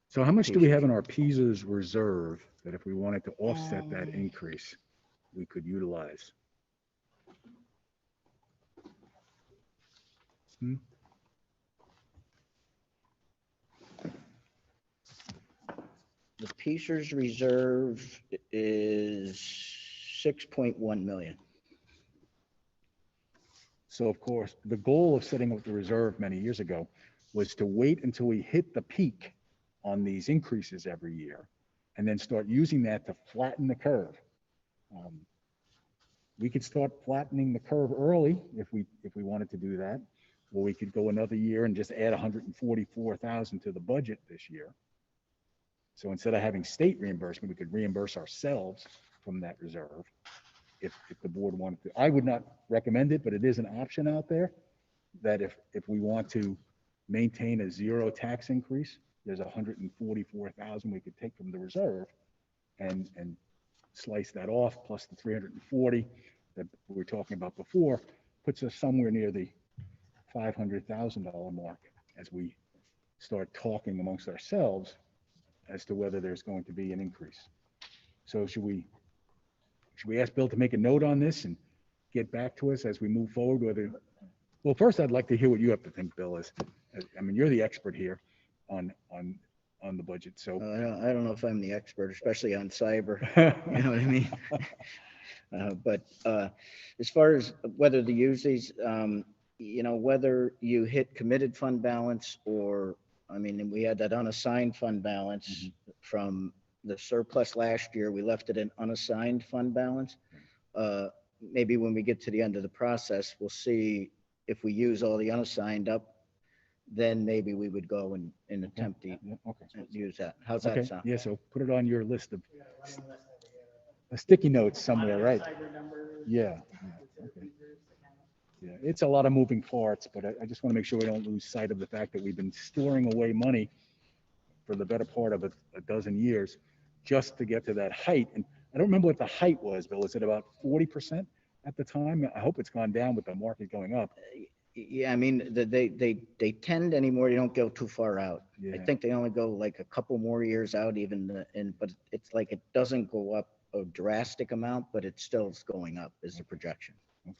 So how much do we have in our PSERS reserve that if we wanted to offset that increase, we could utilize? The PSERS reserve is 6.1 million. So of course, the goal of setting up the reserve many years ago was to wait until we hit the peak on these increases every year, and then start using that to flatten the curve. We could start flattening the curve early if we wanted to do that, or we could go another year and just add 144,000 to the budget this year. So instead of having state reimbursement, we could reimburse ourselves from that reserve if the board wanted to. I would not recommend it, but it is an option out there that if we want to maintain a zero tax increase, there's 144,000 we could take from the reserve and slice that off, plus the 340 that we were talking about before, puts us somewhere near the $500,000 mark as we start talking amongst ourselves as to whether there's going to be an increase. So should we ask Bill to make a note on this and get back to us as we move forward? Well, first I'd like to hear what you have to think, Bill. I mean, you're the expert here on the budget. So I don't know if I'm the expert, especially on cyber. You know what I mean? But as far as whether to use these, whether you hit committed fund balance or, I mean, we had that unassigned fund balance from the surplus last year. We left it in unassigned fund balance. Maybe when we get to the end of the process, we'll see if we use all the unassigned up, then maybe we would go and attempt to use that. How's that sound? Yeah, so put it on your list of sticky notes somewhere, right? Yeah. Okay. Yeah, it's a lot of moving parts, but I just want to make sure we don't lose sight of the fact that we've been storing away money for the better part of a dozen years just to get to that height. And I don't remember what the height was, Bill. Is it about 40% at the time? I hope it's gone down with the market going up. Yeah, I mean, they tend anymore. You don't go too far out. Yeah. I think they only go like a couple more years out, but it's like it doesn't go up a drastic amount, but it still is going up is the projection. Okay.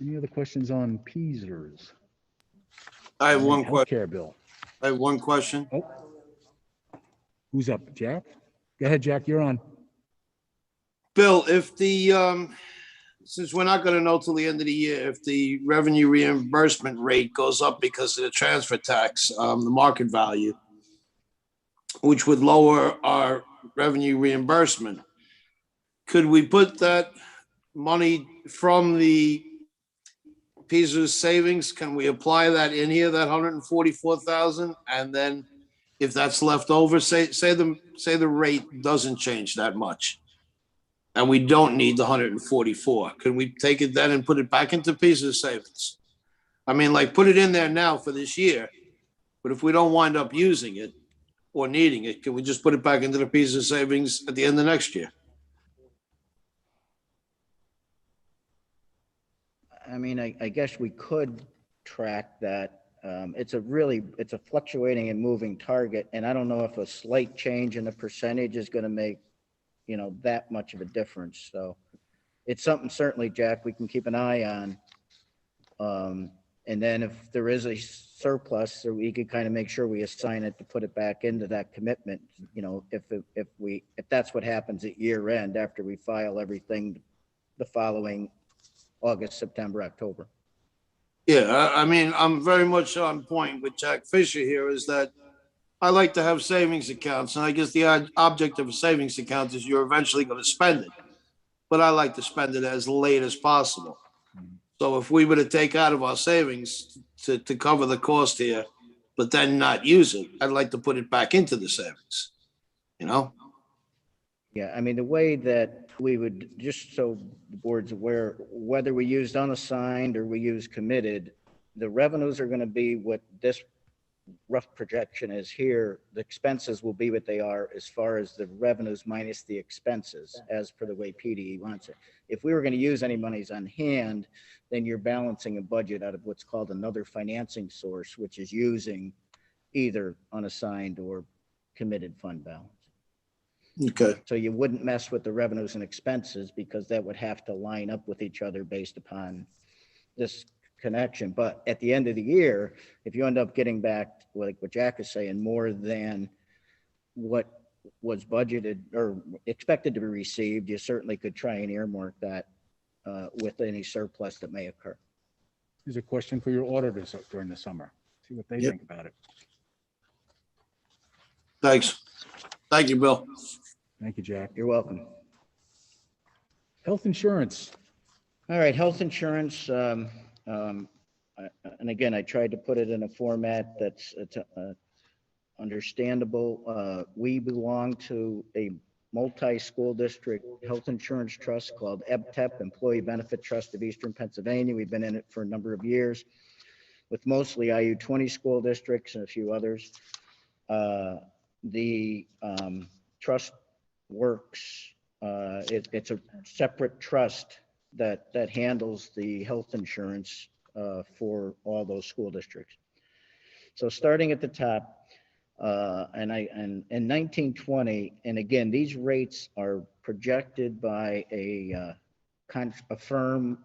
Any other questions on Peasers? I have one question. Healthcare bill. I have one question. Oh, who's up? Jack? Go ahead, Jack. You're on. Bill, if since we're not going to know till the end of the year, if the revenue reimbursement rate goes up because of the transfer tax, the market value, which would lower our revenue reimbursement, could we put that money from the Peasers savings? Can we apply that in here, that 144,000? And then if that's left over, say the rate doesn't change that much, and we don't need the 144, can we take it then and put it back into Peasers savings? I mean, like, put it in there now for this year, but if we don't wind up using it or needing it, can we just put it back into the Peasers savings at the end of next year? I mean, I guess we could track that. It's a fluctuating and moving target, and I don't know if a slight change in the percentage is going to make, that much of a difference. So it's something certainly, Jack, we can keep an eye on. And then if there is a surplus, so we could kind of make sure we assign it to put it back into that commitment. If that's what happens at year end after we file everything the following August, September, October. Yeah, I mean, I'm very much on point with Jack Fisher here, is that I like to have savings accounts, and I guess the object of a savings account is you're eventually going to spend it, but I like to spend it as late as possible. So if we were to take out of our savings to cover the cost here, but then not use it, I'd like to put it back into the savings, Yeah, I mean, the way that we would, just so the board's aware, whether we used unassigned or we use committed, the revenues are going to be what this rough projection is here. The expenses will be what they are as far as the revenues minus the expenses, as per the way PDE wants it. If we were going to use any monies on hand, then you're balancing a budget out of what's called another financing source, which is using either unassigned or committed fund balance. Okay. So you wouldn't mess with the revenues and expenses because that would have to line up with each other based upon this connection. But at the end of the year, if you end up getting back, like what Jack is saying, more than what was budgeted or expected to be received, you certainly could try and earmark that with any surplus that may occur. Here's a question for your auditors during the summer. See what they think about it. Thanks. Thank you, Bill. Thank you, Jack. You're welcome. Health insurance. All right, health insurance, and again, I tried to put it in a format that's understandable. We belong to a multi-school district health insurance trust called EBTEP, Employee Benefit Trust of Eastern Pennsylvania. We've been in it for a number of years with mostly IU 20 school districts and a few others. The trust works, it's a separate trust that handles the health insurance for all those school districts. So starting at the top, and in 1920, and again, these rates are projected by a firm,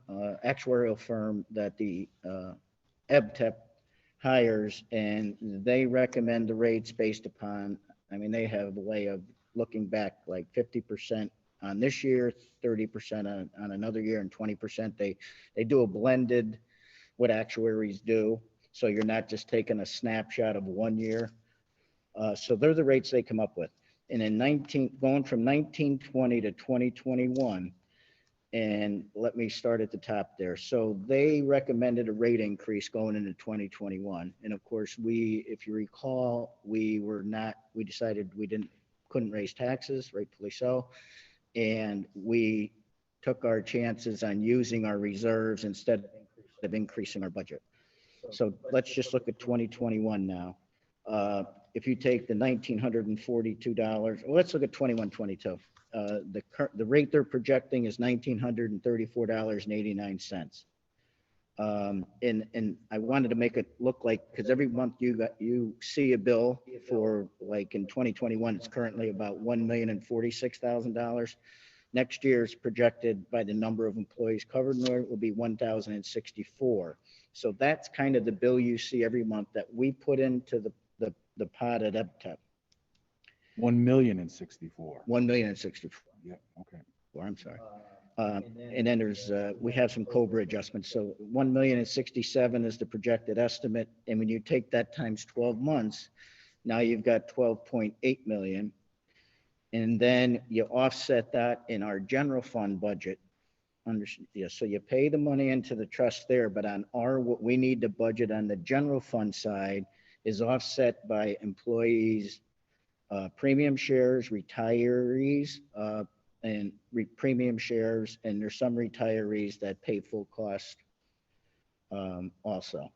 actuarial firm that the EBTEP hires, and they recommend the rates based upon, I mean, they have a way of looking back like 50% on this year, 30% on another year, and 20%. They do a blended, what actuaries do. So you're not just taking a snapshot of 1 year. So they're the rates they come up with. And in going from 1920 to 2021, and let me start at the top there. So they recommended a rate increase going into 2021. And of course, if you recall, we decided couldn't raise taxes, rightfully so. And we took our chances on using our reserves instead of increasing our budget. So let's just look at 2021 now. If you take the $1,942, well, let's look at 21-22. The rate they're projecting is $1,934.89. And I wanted to make it look like, because every month you see a bill for, like in 2021, it's currently about $1,046,000. Next year is projected by the number of employees covered in it will be 1,064. So that's kind of the bill you see every month that we put into the pot at EBTEP. 1,064,000. 1,064,000. Yeah. Okay. Well, I'm sorry. And then we have some Cobra adjustments. So 1,067,000 is the projected estimate. And when you take that times 12 months, now you've got 12.8 million. And then you offset that in our general fund budget. So you pay the money into the trust there, but on what we need to budget on the general fund side is offset by employees, premium shares, retirees, and premium shares, and there's some retirees that pay full cost also.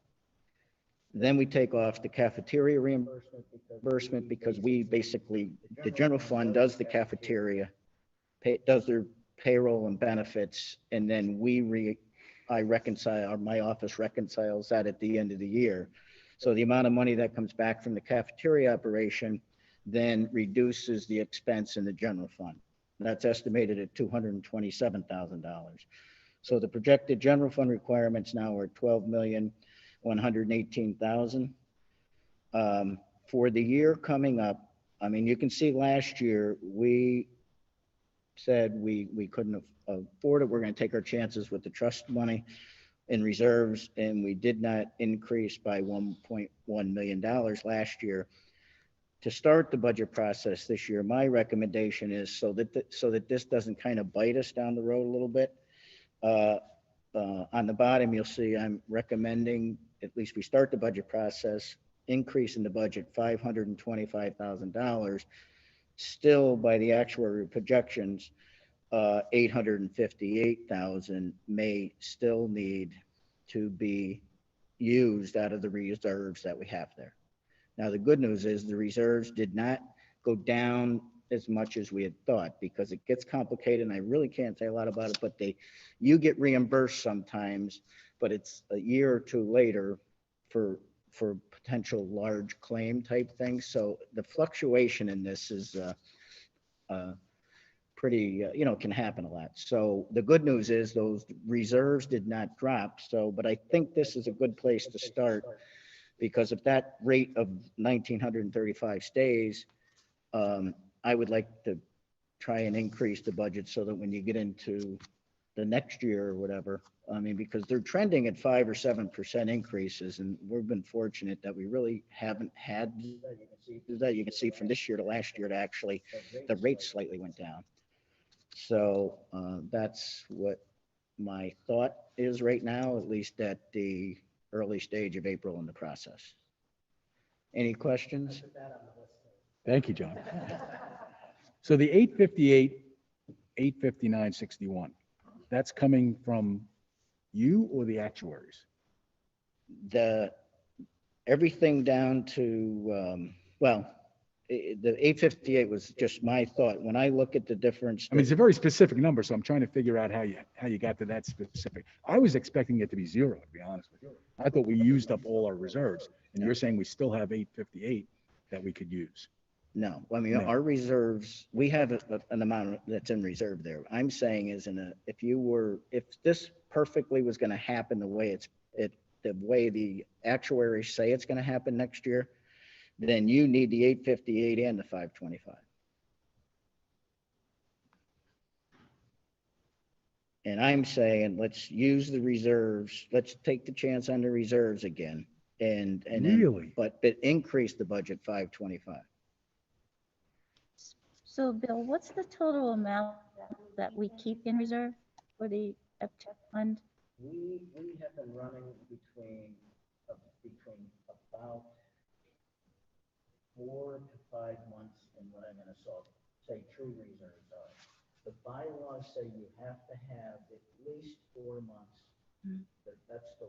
Then we take off the cafeteria reimbursement because we basically, the general fund does the cafeteria, does their payroll and benefits, and then my office reconciles that at the end of the year. So the amount of money that comes back from the cafeteria operation then reduces the expense in the general fund. That's estimated at $227,000. So the projected general fund requirements now are $12,118,000. For the year coming up, I mean, you can see last year we said we couldn't afford it. We're going to take our chances with the trust money in reserves, and we did not increase by $1.1 million last year. To start the budget process this year, my recommendation is so that this doesn't kind of bite us down the road a little bit. On the bottom, you'll see I'm recommending, at least we start the budget process, increase in the budget $525,000. Still, by the actuary projections, 858,000 may still need to be used out of the reserves that we have there. Now, the good news is the reserves did not go down as much as we had thought, because it gets complicated, and I really can't say a lot about it, but you get reimbursed sometimes, but it's a year or two later for potential large claim type things. So the fluctuation in this is pretty, can happen a lot. So the good news is those reserves did not drop. But I think this is a good place to start, because if that rate of 1,935 stays, I would like to try and increase the budget so that when you get into the next year or whatever, I mean, because they're trending at 5 or 7% increases, and we've been fortunate that we really haven't had that. You can see from this year to last year to actually the rate slightly went down. So that's what my thought is right now, at least at the early stage of April in the process. Any questions? Thank you, John. So the 858, 859.61, that's coming from you or the actuaries? Everything down to, the 858 was just my thought. When I look at the difference. I mean, it's a very specific number, so I'm trying to figure out how you got to that specific. I was expecting it to be zero, to be honest with you. I thought we used up all our reserves, and you're saying we still have 858 that we could use. No, I mean, No. our reserves, we have an amount that's in reserve there. I'm saying is if this perfectly was going to happen the way the way the actuaries say it's going to happen next year, then you need the 858 and the 525. And I'm saying, let's use the reserves. Let's take the chance on the reserves again. And Really? But increase the budget 525. So Bill, what's the total amount that we keep in reserve for the EPTEP fund? We have been running between about 4 to 5 months in what I'm going to say true reserves are. The bylaws say you have to have at least 4 months. That's the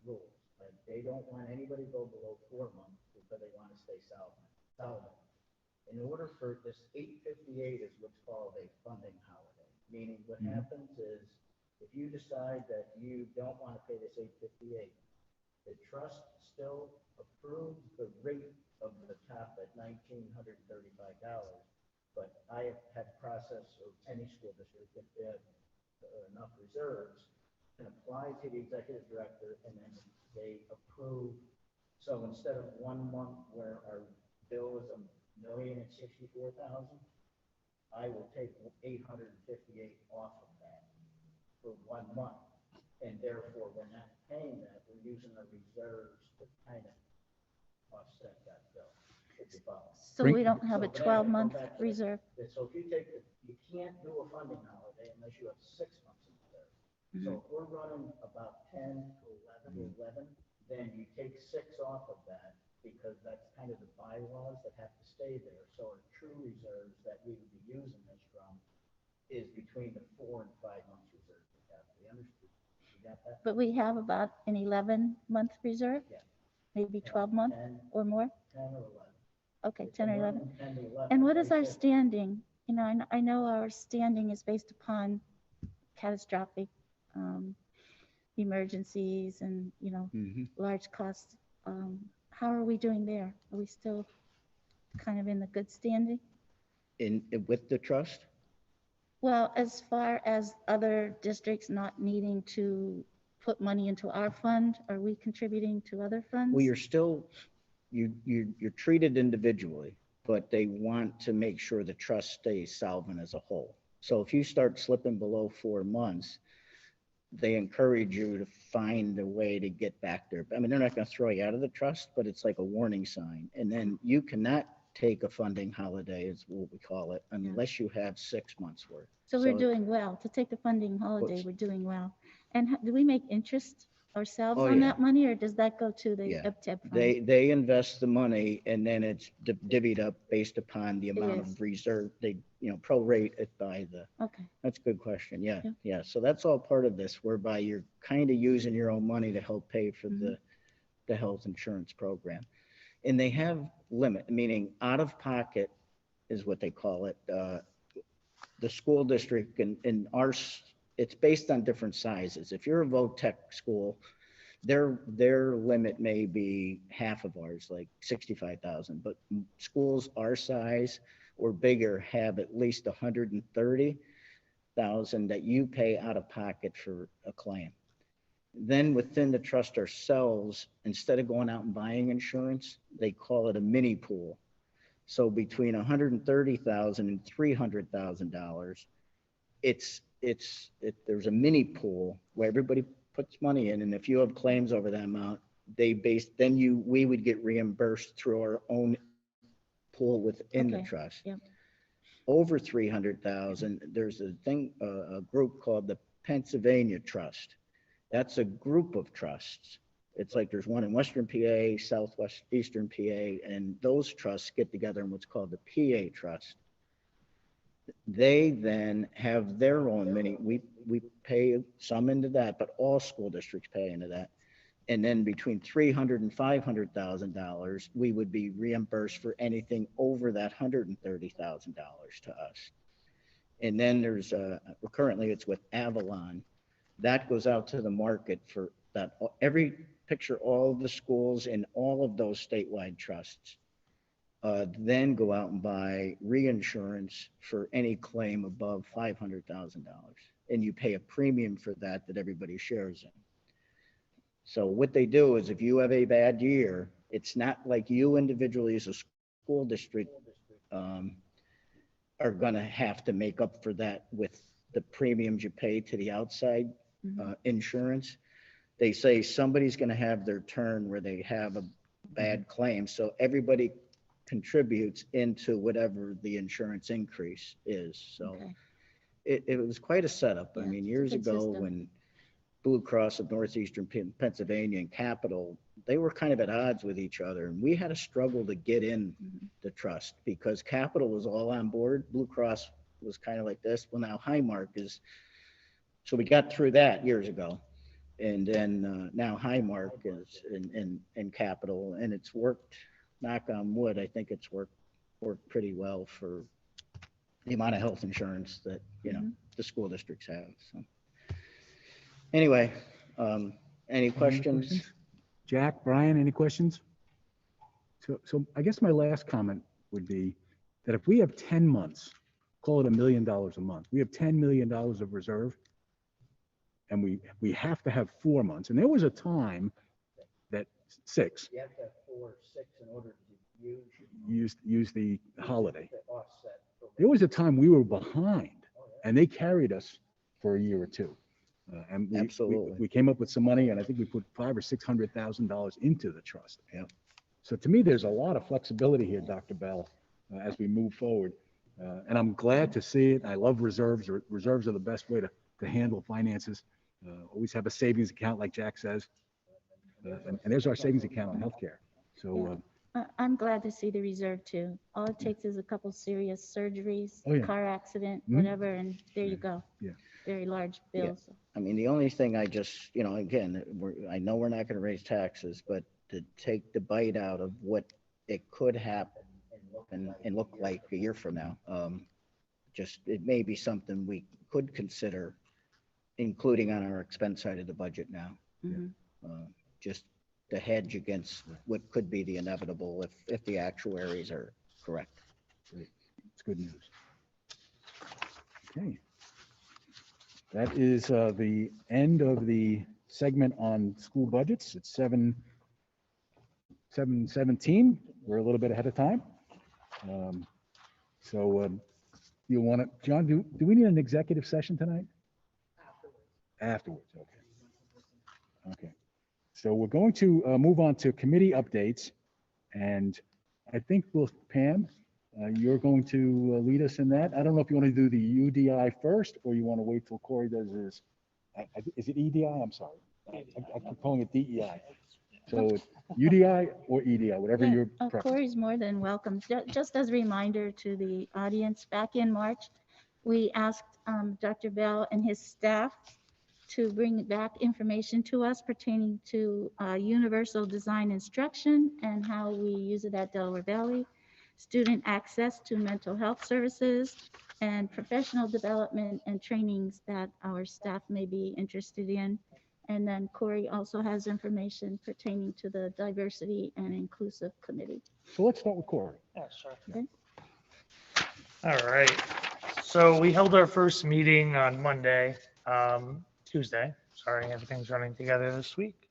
rules. Like, they don't want anybody to go below 4 months because they want to stay solvent. In order for this 858 is what's called a funding holiday, meaning what happens is if you decide that you don't want to pay this 858, the trust still approves the rate of the top at $1,935. But I have had process of any school district if they have enough reserves and apply to the executive director, and then they approve. So instead of 1 month where our bill is $1,064,000, I will take 858 off of that for 1 month, and therefore we're not paying that. We're using the reserves to kind of offset that bill. So we don't have a 12-month reserve? So if you can't do a funding holiday unless you have 6 months in reserve. So if we're running about 10 to 11, then you take 6 off of that because that's kind of the bylaws that have to stay there. So our true reserves that we would be using this from is between the 4 and 5 months reserve. We understood. You got that? But we have about an 11-month reserve? Yeah. Maybe 12 months or more? 10 or 11. Okay, 10 or 11. 10 to 11. And what is our standing? You know, I know our standing is based upon catastrophic emergencies and, you know, large costs. How are we doing there? Are we still kind of in the good standing? With the trust? Well, as far as other districts not needing to put money into our fund, are we contributing to other funds? Well, you're still, you're treated individually, but they want to make sure the trust stays solvent as a whole. So if you start slipping below 4 months, they encourage you to find a way to get back there. I mean, they're not going to throw you out of the trust, but it's like a warning sign. And then you cannot take a funding holiday, is what we call it, unless you have 6 months worth. So we're doing well. To take the funding holiday, we're doing well. And do we make interest ourselves on that money, or does that go to the EPTEP fund? They invest the money, and then it's divvied up based upon the amount of reserve. They, prorate it by the. Okay. That's a good question. Yeah. So that's all part of this, whereby you're kind of using your own money to help pay for the health insurance program. And they have limit, meaning out of pocket is what they call it. The school district and ours, it's based on different sizes. If you're a VOTEC school, their limit may be half of ours, like 65,000. But schools our size or bigger have at least 130,000 that you pay out of pocket for a claim. Then within the trust ourselves, instead of going out and buying insurance, they call it a mini pool. So between $130,000 and $300,000, there's a mini pool where everybody puts money in, and if you have claims over that amount, we would get reimbursed through our own pool within the trust. Yep. Over 300,000, there's a group called the Pennsylvania Trust. That's a group of trusts. It's like there's one in Western PA, Southwest Eastern PA, and those trusts get together in what's called the PA Trust. They then have their own we pay some into that, but all school districts pay into that. And then between $300,000 and $500,000, we would be reimbursed for anything over that $130,000 to us. And then there's currently it's with Avalon. That goes out to the market for that. Picture all of the schools in all of those statewide trusts. Then go out and buy reinsurance for any claim above $500,000. And you pay a premium for that everybody shares in. So what they do is if you have a bad year, it's not like you individually as a school district are going to have to make up for that with the premiums you pay to the outside insurance. They say somebody's going to have their turn where they have a bad claim. So everybody contributes into whatever the insurance increase is. So it was quite a setup. I mean, years ago when Blue Cross of Northeastern Pennsylvania and Capital, they were kind of at odds with each other. And we had a struggle to get in the trust because Capital was all on board. Blue Cross was kind of like this. Well, now Highmark is, so we got through that years ago. And then now Highmark is in Capital, and it's worked, knock on wood, I think it's worked pretty well for the amount of health insurance that, you know, the school districts have. So anyway, any questions? Jack, Brian, any questions? So I guess my last comment would be that if we have 10 months, call it $1 million a month, we have $10 million of reserve, and we have to have 4 months. And there was a time that 6. You have to have 4 or 6 in order to use the holiday. There was a time we were behind, and they carried us for a year or two. And we came up with some money, and I think we put $500,000 or $600,000 into the trust. Yeah. So to me, there's a lot of flexibility here, Dr. Bell, as we move forward. And I'm glad to see it. I love reserves. Reserves are the best way to handle finances. Always have a savings account, like Jack says. And there's our savings account on healthcare. So I'm glad to see the reserve too. All it takes is a couple serious surgeries, car accident, whatever, and there you go. Yeah. Very large bills. Yeah. I mean, the only thing I just, you know, again, I know we're not going to raise taxes, but to take the bite out of what it could happen and look like a year from now, just it may be something we could consider including on our expense side of the budget now. Just to hedge against what could be the inevitable if the actuaries are correct. Great. It's good news. Okay. That is the end of the segment on school budgets. It's 7:17. We're a little bit ahead of time. You want to, John, do we need an executive session tonight? Afterwards, okay. Okay. So we're going to move on to committee updates. And I think Pam, you're going to lead us in that. I don't know if you want to do the UDI first, or you want to wait till Corey does his, is it EDI? I'm sorry. I keep calling it DEI. So UDI or EDI, whatever your preference. Corey's more than welcome. Just as a reminder to the audience, back in March, we asked Dr. Bell and his staff to bring back information to us pertaining to universal design instruction and how we use it at Delaware Valley, student access to mental health services, and professional development and trainings that our staff may be interested in. And then Corey also has information pertaining to the diversity and inclusive committee. So let's start with Corey. Yeah, sure. Okay. All right. So we held our first meeting on Monday, Tuesday. Sorry, everything's running together this week.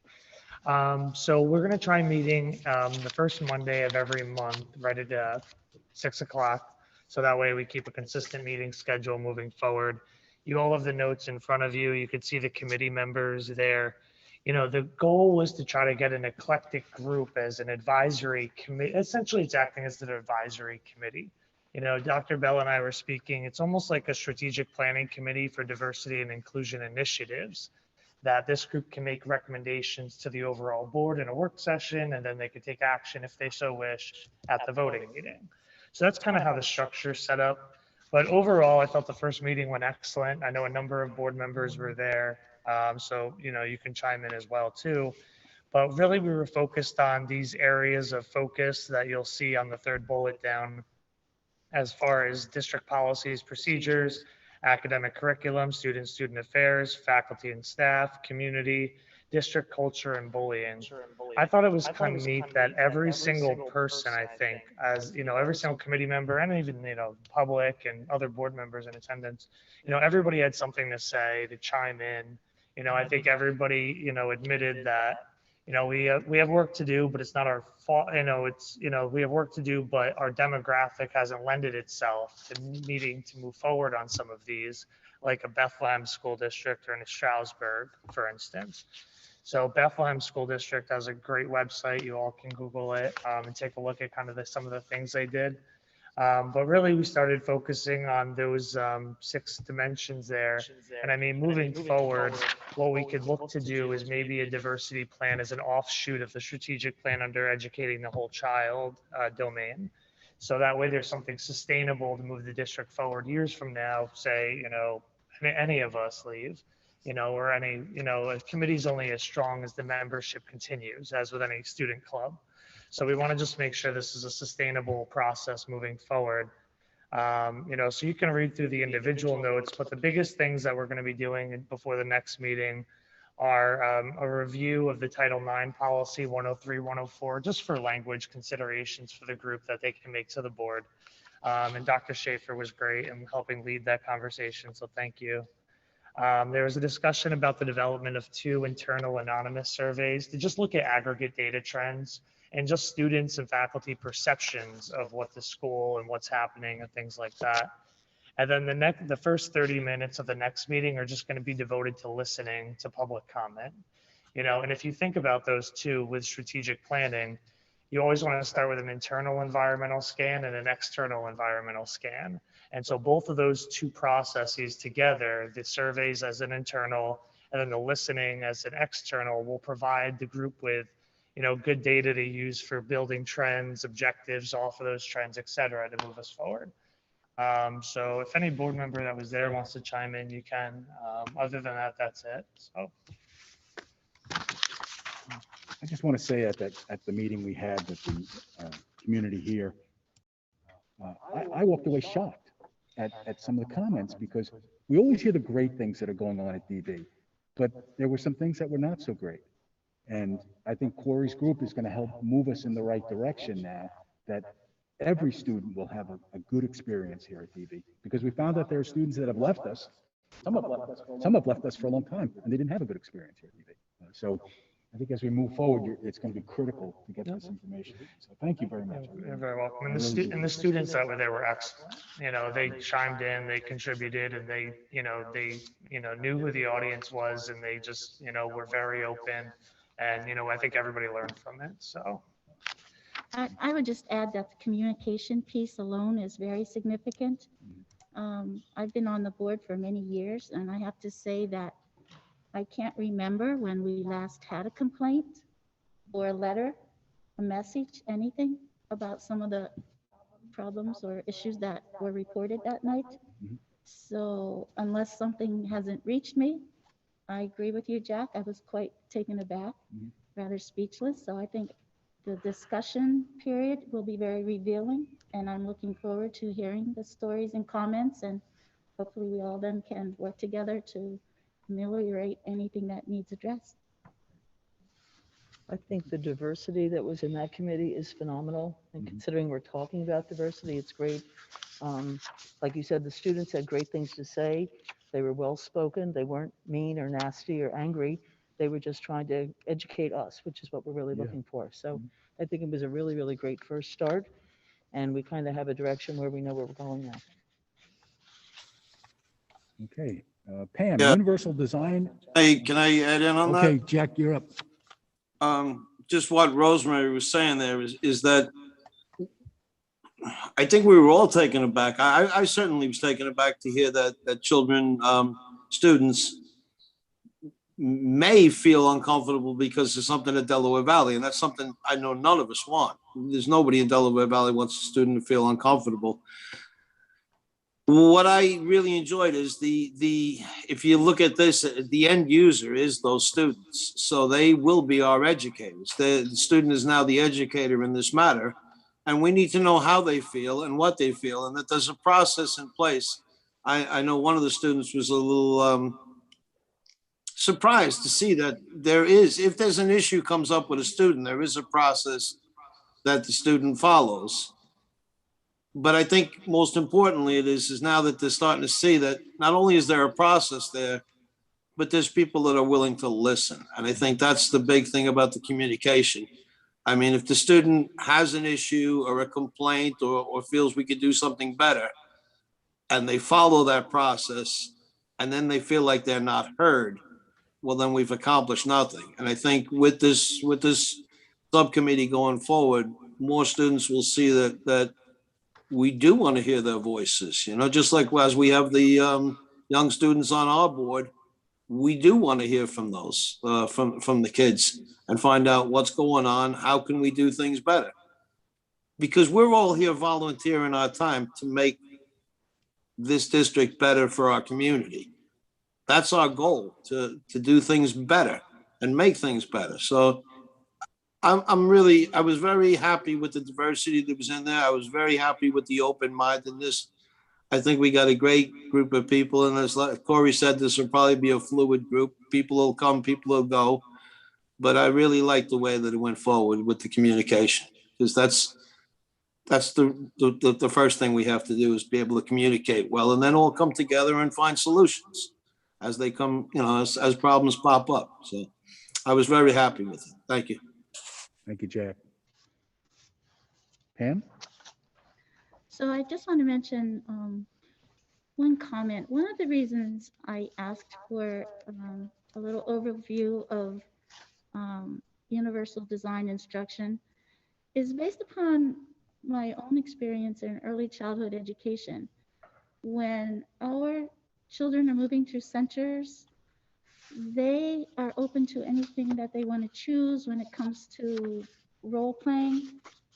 So we're going to try meeting the first Monday of every month, right at 6 o'clock. So that way we keep a consistent meeting schedule moving forward. You all have the notes in front of you. You can see the committee members there. You know, the goal was to try to get an eclectic group as an advisory committee. Essentially, it's acting as an advisory committee. Dr. Bell and I were speaking, it's almost like a strategic planning committee for diversity and inclusion initiatives, that this group can make recommendations to the overall board in a work session, and then they could take action if they so wish at the voting meeting. So that's kind of how the structure is set up. But overall, I felt the first meeting went excellent. I know a number of board members were there. So, you can chime in as well too. But really, we were focused on these areas of focus that you'll see on the third bullet down, as far as district policies, procedures, academic curriculum, student affairs, faculty and staff, community, district culture, and bullying. I thought it was kind of neat that every single person, I think, as every single committee member, and even public and other board members in attendance, everybody had something to say, to chime in. I think everybody admitted that we have work to do, but it's not our fault. We have work to do, but our demographic hasn't lended itself to needing to move forward on some of these, like a Bethlehem school district or in Stroudsburg, for instance. So Bethlehem School District has a great website. You all can Google it and take a look at kind of some of the things they did. But really, we started focusing on those 6 dimensions there. And I mean, moving forward, what we could look to do is maybe a diversity plan as an offshoot of the strategic plan under educating the whole child domain. So that way there's something sustainable to move the district forward years from now, say, any of us leave, or a committee's only as strong as the membership continues, as with any student club. So we want to just make sure this is a sustainable process moving forward. So you can read through the individual notes, but the biggest things that we're going to be doing before the next meeting are a review of the Title IX policy 103, 104, just for language considerations for the group that they can make to the board. And Dr. Schaefer was great in helping lead that conversation, so thank you. There was a discussion about the development of 2 internal anonymous surveys to just look at aggregate data trends and just students and faculty perceptions of what the school and what's happening and things like that. And then the first 30 minutes of the next meeting are just going to be devoted to listening to public comment. And if you think about those 2 with strategic planning, you always want to start with an internal environmental scan and an external environmental scan. And so both of those 2 processes together, the surveys as an internal and then the listening as an external, will provide the group with good data to use for building trends, objectives off of those trends, et cetera, to move us forward. So if any board member that was there wants to chime in, you can. Other than that, that's it. So. I just want to say at the meeting we had with the community here, I walked away shocked at some of the comments, because we always hear the great things that are going on at DB, but there were some things that were not so great. And I think Corey's group is going to help move us in the right direction now, that every student will have a good experience here at DB, because we found that there are students that have left us. Some have left us for a long time, and they didn't have a good experience here at DB. So I think as we move forward, it's going to be critical to get this information. So thank you very much. You're very welcome. And the students that were there were excellent. They chimed in, they contributed, and they knew who the audience was, and they just, were very open. And, I think everybody learned from it, so. I would just add that the communication piece alone is very significant. I've been on the board for many years, and I have to say that I can't remember when we last had a complaint or a letter, a message, anything about some of the problems or issues that were reported that night. So unless something hasn't reached me, I agree with you, Jack. I was quite taken aback, rather speechless. So I think the discussion period will be very revealing, and I'm looking forward to hearing the stories and comments, and hopefully we all then can work together to ameliorate anything that needs addressed. I think the diversity that was in that committee is phenomenal. And considering we're talking about diversity, it's great. Like you said, the students had great things to say. They were well-spoken. They weren't mean or nasty or angry. They were just trying to educate us, which is what we're really looking for. So I think it was a really, really great first start. And we kind of have a direction where we know where we're going now. Okay. Pam, Yeah. universal design. Hey, can I add in on that? Okay, Jack, you're up. Just what Rosemary was saying there is that I think we were all taken aback. I certainly was taken aback to hear that children, students may feel uncomfortable because there's something at Delaware Valley, and that's something I know none of us want. There's nobody in Delaware Valley wants a student to feel uncomfortable. What I really enjoyed is the if you look at this, the end user is those students, so they will be our educators. The student is now the educator in this matter, and we need to know how they feel and what they feel, and that there's a process in place. I know one of the students was a little surprised to see that there is, if there's an issue comes up with a student, there is a process that the student follows. But I think most importantly, it is now that they're starting to see that not only is there a process there, but there's people that are willing to listen. And I think that's the big thing about the communication. I mean, if the student has an issue or a complaint or feels we could do something better, and they follow that process, and then they feel like they're not heard, well, then we've accomplished nothing. And I think with this subcommittee going forward, more students will see that we do want to hear their voices, just like as we have the young students on our board, we do want to hear from those, from the kids and find out what's going on. How can we do things better? Because we're all here volunteering our time to make this district better for our community. That's our goal, to do things better and make things better. So I was very happy with the diversity that was in there. I was very happy with the open-mindedness. I think we got a great group of people, and as Corey said, this will probably be a fluid group. People will come, people will go. But I really like the way that it went forward with the communication, because that's the first thing we have to do, is be able to communicate well, and then all come together and find solutions as they come, as problems pop up. So I was very happy with it. Thank you. Thank you, Jack. Pam? So I just want to mention one comment. One of the reasons I asked for a little overview of universal design instruction is based upon my own experience in early childhood education. When our children are moving through centers, they are open to anything that they want to choose when it comes to role playing.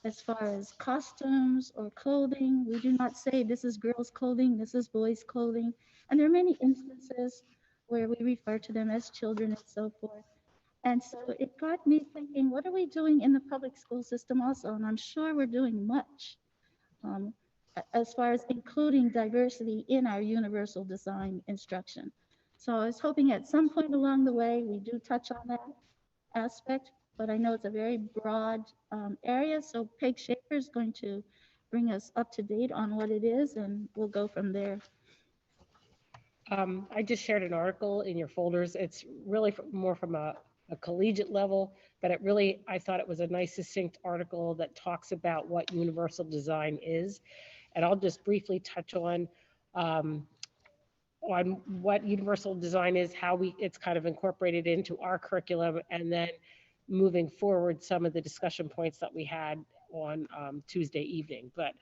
As far as costumes or clothing, we do not say this is girls' clothing, this is boys' clothing. And there are many instances where we refer to them as children and so forth. And so it got me thinking, what are we doing in the public school system also? And I'm sure we're doing much as far as including diversity in our universal design instruction. So I was hoping at some point along the way, we do touch on that aspect, but I know it's a very broad area. So Peg Schaefer is going to bring us up to date on what it is, and we'll go from there. I just shared an article in your folders. It's really more from a collegiate level, but I thought it was a nice, succinct article that talks about what universal design is. And I'll just briefly touch on what universal design is, how it's kind of incorporated into our curriculum, and then moving forward some of the discussion points that we had on Tuesday evening. But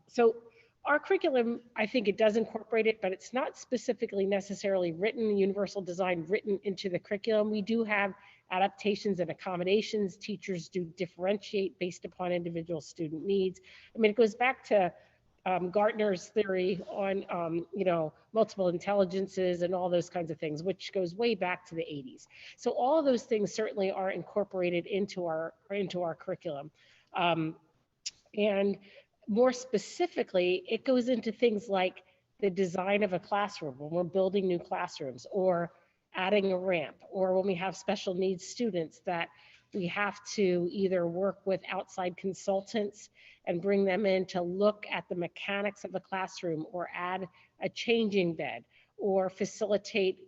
so our curriculum, I think it does incorporate it, but it's not specifically necessarily universal design written into the curriculum. We do have adaptations and accommodations. Teachers do differentiate based upon individual student needs. I mean, it goes back to Gartner's theory on, multiple intelligences and all those kinds of things, which goes way back to the 80s. So all of those things certainly are incorporated into our curriculum. And more specifically, it goes into things like the design of a classroom when we're building new classrooms, or adding a ramp, or when we have special needs students that we have to either work with outside consultants and bring them in to look at the mechanics of the classroom, or add a changing bed, or facilitate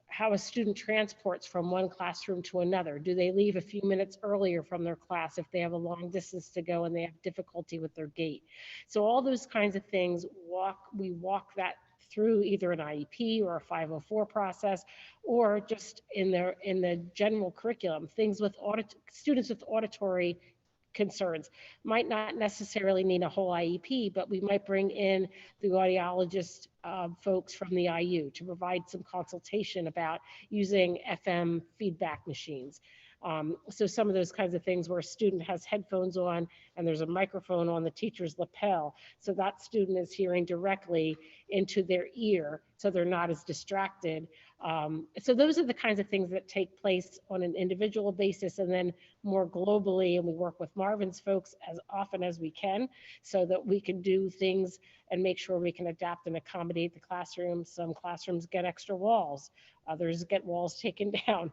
how a student transports from one classroom to another. Do they leave a few minutes earlier from their class if they have a long distance to go and they have difficulty with their gait? So all those kinds of things, we walk that through either an IEP or a 504 process, or just in the general curriculum, things with students with auditory concerns. Might not necessarily mean a whole IEP, but we might bring in the audiologist folks from the IU to provide some consultation about using FM feedback machines. So some of those kinds of things where a student has headphones on and there's a microphone on the teacher's lapel. So that student is hearing directly into their ear, so they're not as distracted. So those are the kinds of things that take place on an individual basis, and then more globally, and we work with Marvin's folks as often as we can so that we can do things and make sure we can adapt and accommodate the classroom. Some classrooms get extra walls, others get walls taken down.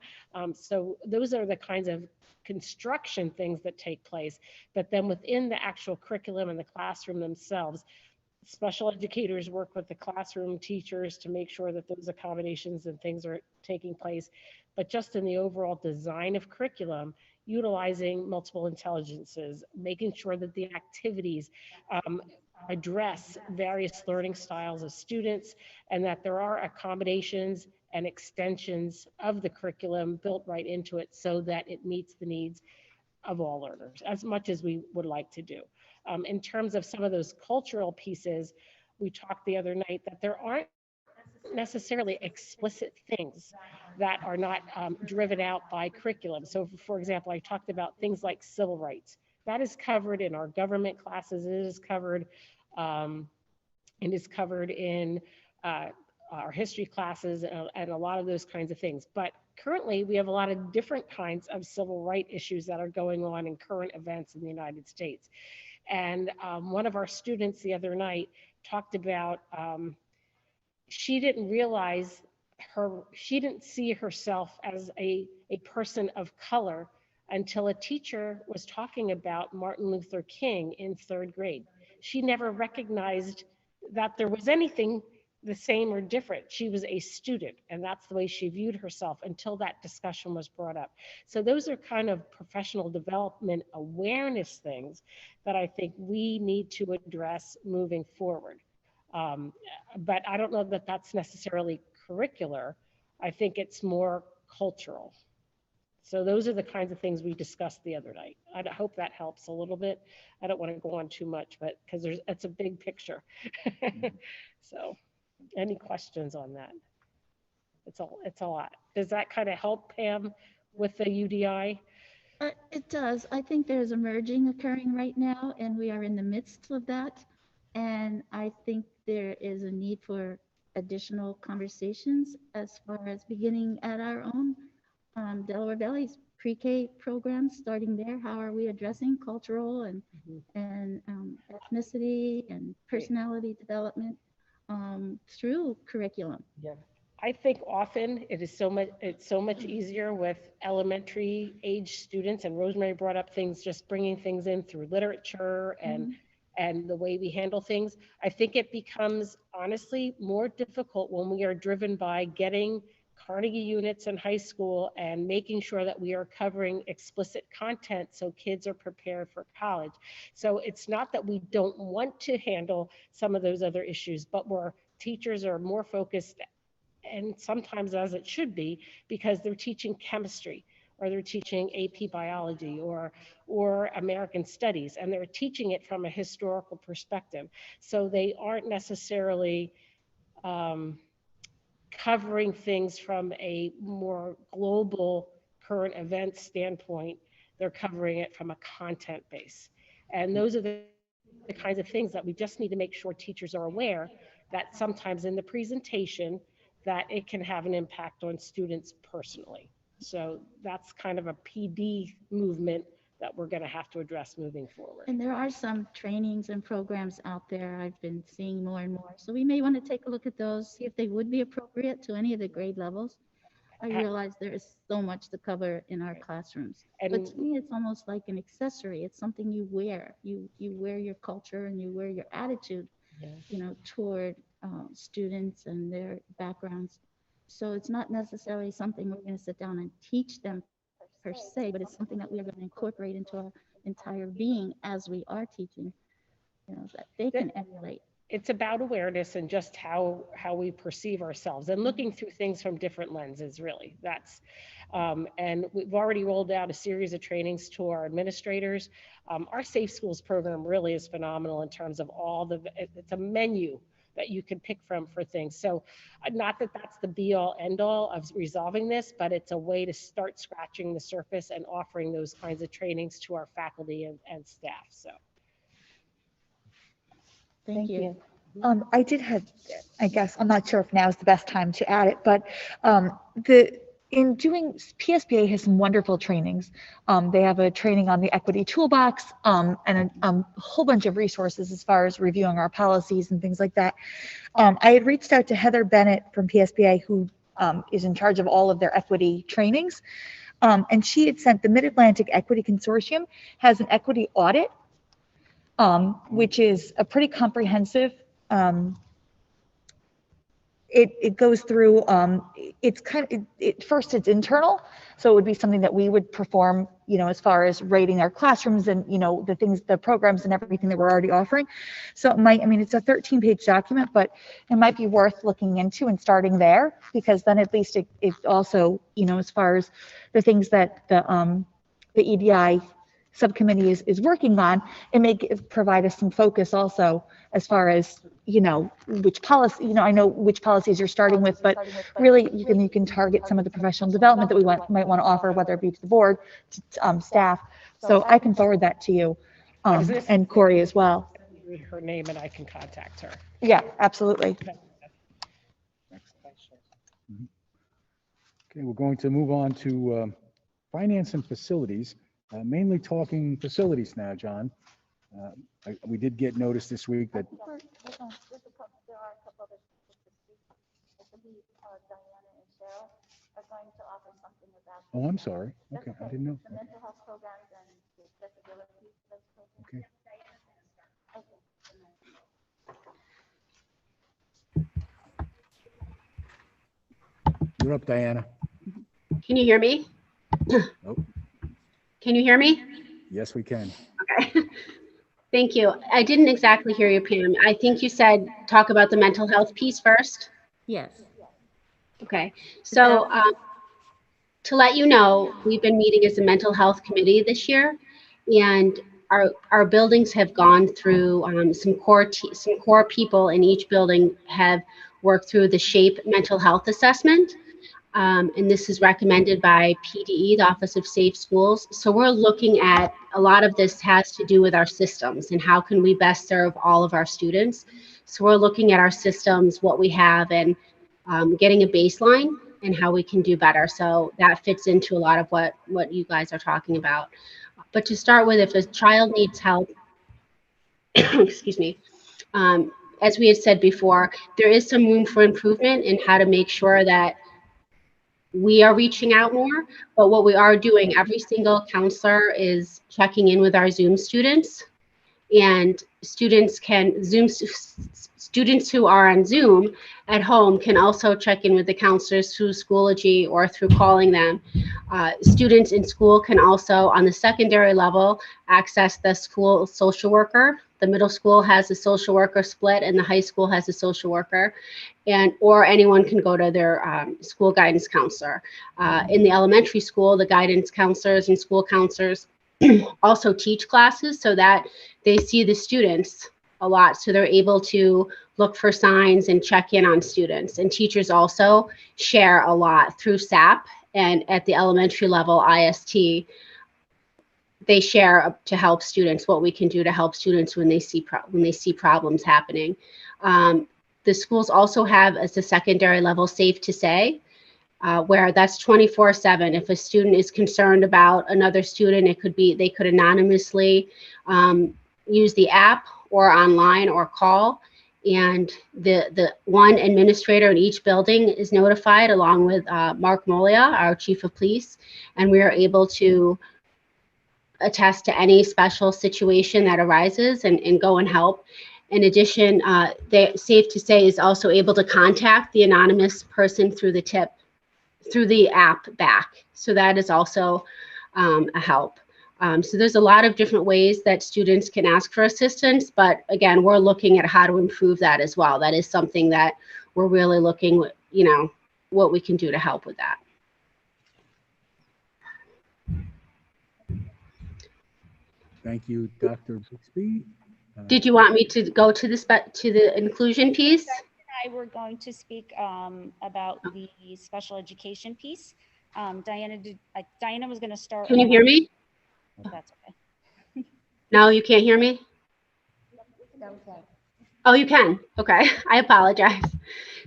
So those are the kinds of construction things that take place. But then within the actual curriculum and the classroom themselves, special educators work with the classroom teachers to make sure that those accommodations and things are taking place. But just in the overall design of curriculum, utilizing multiple intelligences, making sure that the activities address various learning styles of students, and that there are accommodations and extensions of the curriculum built right into it so that it meets the needs of all learners as much as we would like to do. In terms of some of those cultural pieces, we talked the other night that there aren't necessarily explicit things that are not driven out by curriculum. So for example, I talked about things like civil rights. That is covered in our government classes. It is covered in our history classes and a lot of those kinds of things. But currently, we have a lot of different kinds of civil rights issues that are going on in current events in the United States. And one of our students the other night talked about she didn't realize she didn't see herself as a person of color until a teacher was talking about Martin Luther King in 3rd grade. She never recognized that there was anything the same or different. She was a student, and that's the way she viewed herself until that discussion was brought up. So those are kind of professional development awareness things that I think we need to address moving forward. But I don't know that that's necessarily curricular. I think it's more cultural. So those are the kinds of things we discussed the other night. I hope that helps a little bit. I don't want to go on too much, but because it's a big picture. So any questions on that? It's a lot. Does that kind of help, Pam, with the UDI? It does. I think there's a merging occurring right now, and we are in the midst of that. And I think there is a need for additional conversations as far as beginning at our own Delaware Valley's pre-K program, starting there. How are we addressing cultural and ethnicity and personality development through curriculum? Yeah. I think often it's so much easier with elementary age students, and Rosemary brought up things, just bringing things in through literature and the way we handle things. I think it becomes honestly more difficult when we are driven by getting Carnegie units in high school and making sure that we are covering explicit content so kids are prepared for college. So it's not that we don't want to handle some of those other issues, but where teachers are more focused, and sometimes as it should be, because they're teaching chemistry or they're teaching AP biology or American studies, and they're teaching it from a historical perspective. So they aren't necessarily covering things from a more global current event standpoint. They're covering it from a content base. And those are the kinds of things that we just need to make sure teachers are aware that sometimes in the presentation that it can have an impact on students personally. So that's kind of a PD movement that we're going to have to address moving forward. And there are some trainings and programs out there I've been seeing more and more. So we may want to take a look at those, see if they would be appropriate to any of the grade levels. I realize there is so much to cover in our classrooms. But to me, it's almost like an accessory. It's something you wear. You wear your culture and you wear your attitude, you know, toward students and their backgrounds. So it's not necessarily something we're going to sit down and teach them per se, but it's something that we are going to incorporate into our entire being as we are teaching, you know, that they can emulate. it's about awareness and just how we perceive ourselves and looking through things from different lenses, really. That's and we've already rolled out a series of trainings to our administrators. Our Safe Schools program really is phenomenal in terms of it's a menu that you can pick from for things. So not that that's the be all end all of resolving this, but it's a way to start scratching the surface and offering those kinds of trainings to our faculty and staff. So. Thank you. I did have, I guess, I'm not sure if now is the best time to add it, but in doing, PSBA has some wonderful trainings. They have a training on the equity toolbox and a whole bunch of resources as far as reviewing our policies and things like that. I had reached out to Heather Bennett from PSBA, who is in charge of all of their equity trainings. And she had sent the Mid-Atlantic Equity Consortium has an equity audit, which is a pretty comprehensive, it goes through, it's kind of, first it's internal. So it would be something that we would perform, you know, as far as rating our classrooms and, you know, the things, the programs and everything that we're already offering. So it might, I mean, it's a 13-page document, but it might be worth looking into and starting there, because then at least it also, you know, as far as the things that the EDI subcommittee is working on, it may provide us some focus also as far as, you know, which policy, you know, I know which policies you're starting with, but really you can target some of the professional development that we might want to offer, whether it be to the board, to staff. So I can forward that to you and Corey as well. Her name and I can contact her. Yeah, absolutely. Okay, we're going to move on to finance and facilities, mainly talking facilities now, John. We did get notice this week that oh, I'm sorry. Okay, I didn't know. The mental health programs and the accessibility for those programs. Okay. You're up, Diana. Can you hear me? Nope. Can you hear me? Yes, we can. Okay. Thank you. I didn't exactly hear you, Pam. I think you said talk about the mental health piece first. Yes. Okay. So to let you know, we've been meeting as a mental health committee this year, and our buildings have gone through some core people in each building have worked through the SHAPE mental health assessment. And this is recommended by PDE, the Office of Safe Schools. So we're looking at, a lot of this has to do with our systems and how can we best serve all of our students. So we're looking at our systems, what we have, and getting a baseline and how we can do better. So that fits into a lot of what you guys are talking about. But to start with, if a child needs help, excuse me, as we had said before, there is some room for improvement in how to make sure that we are reaching out more. But what we are doing, every single counselor is checking in with our Zoom students, and students who are on Zoom at home can also check in with the counselors through Schoology or through calling them. Students in school can also, on the secondary level, access the school social worker. The middle school has a social worker split and the high school has a social worker, or anyone can go to their school guidance counselor. In the elementary school, the guidance counselors and school counselors also teach classes so that they see the students a lot, so they're able to look for signs and check in on students. And teachers also share a lot through SAP, and at the elementary level, IST, they share to help students, what we can do to help students when they see problems happening. The schools also have, as a secondary level, Safe to Say, where that's 24/7. If a student is concerned about another student, they could anonymously use the app or online or call, and the one administrator in each building is notified, along with Mark Molia, our chief of police, and we are able to attest to any special situation that arises and go and help. In addition, Safe to Say is also able to contact the anonymous person through the app back. So that is also a help. So there's a lot of different ways that students can ask for assistance, but again, we're looking at how to improve that as well. That is something that we're really looking, what we can do to help with that. Thank you, Dr. Bixby. Did you want me to go to the inclusion piece? I were going to speak about the special education piece. Diana was going to start. Can you hear me? That's okay. No, you can't hear me? Oh, you can. Okay. I apologize.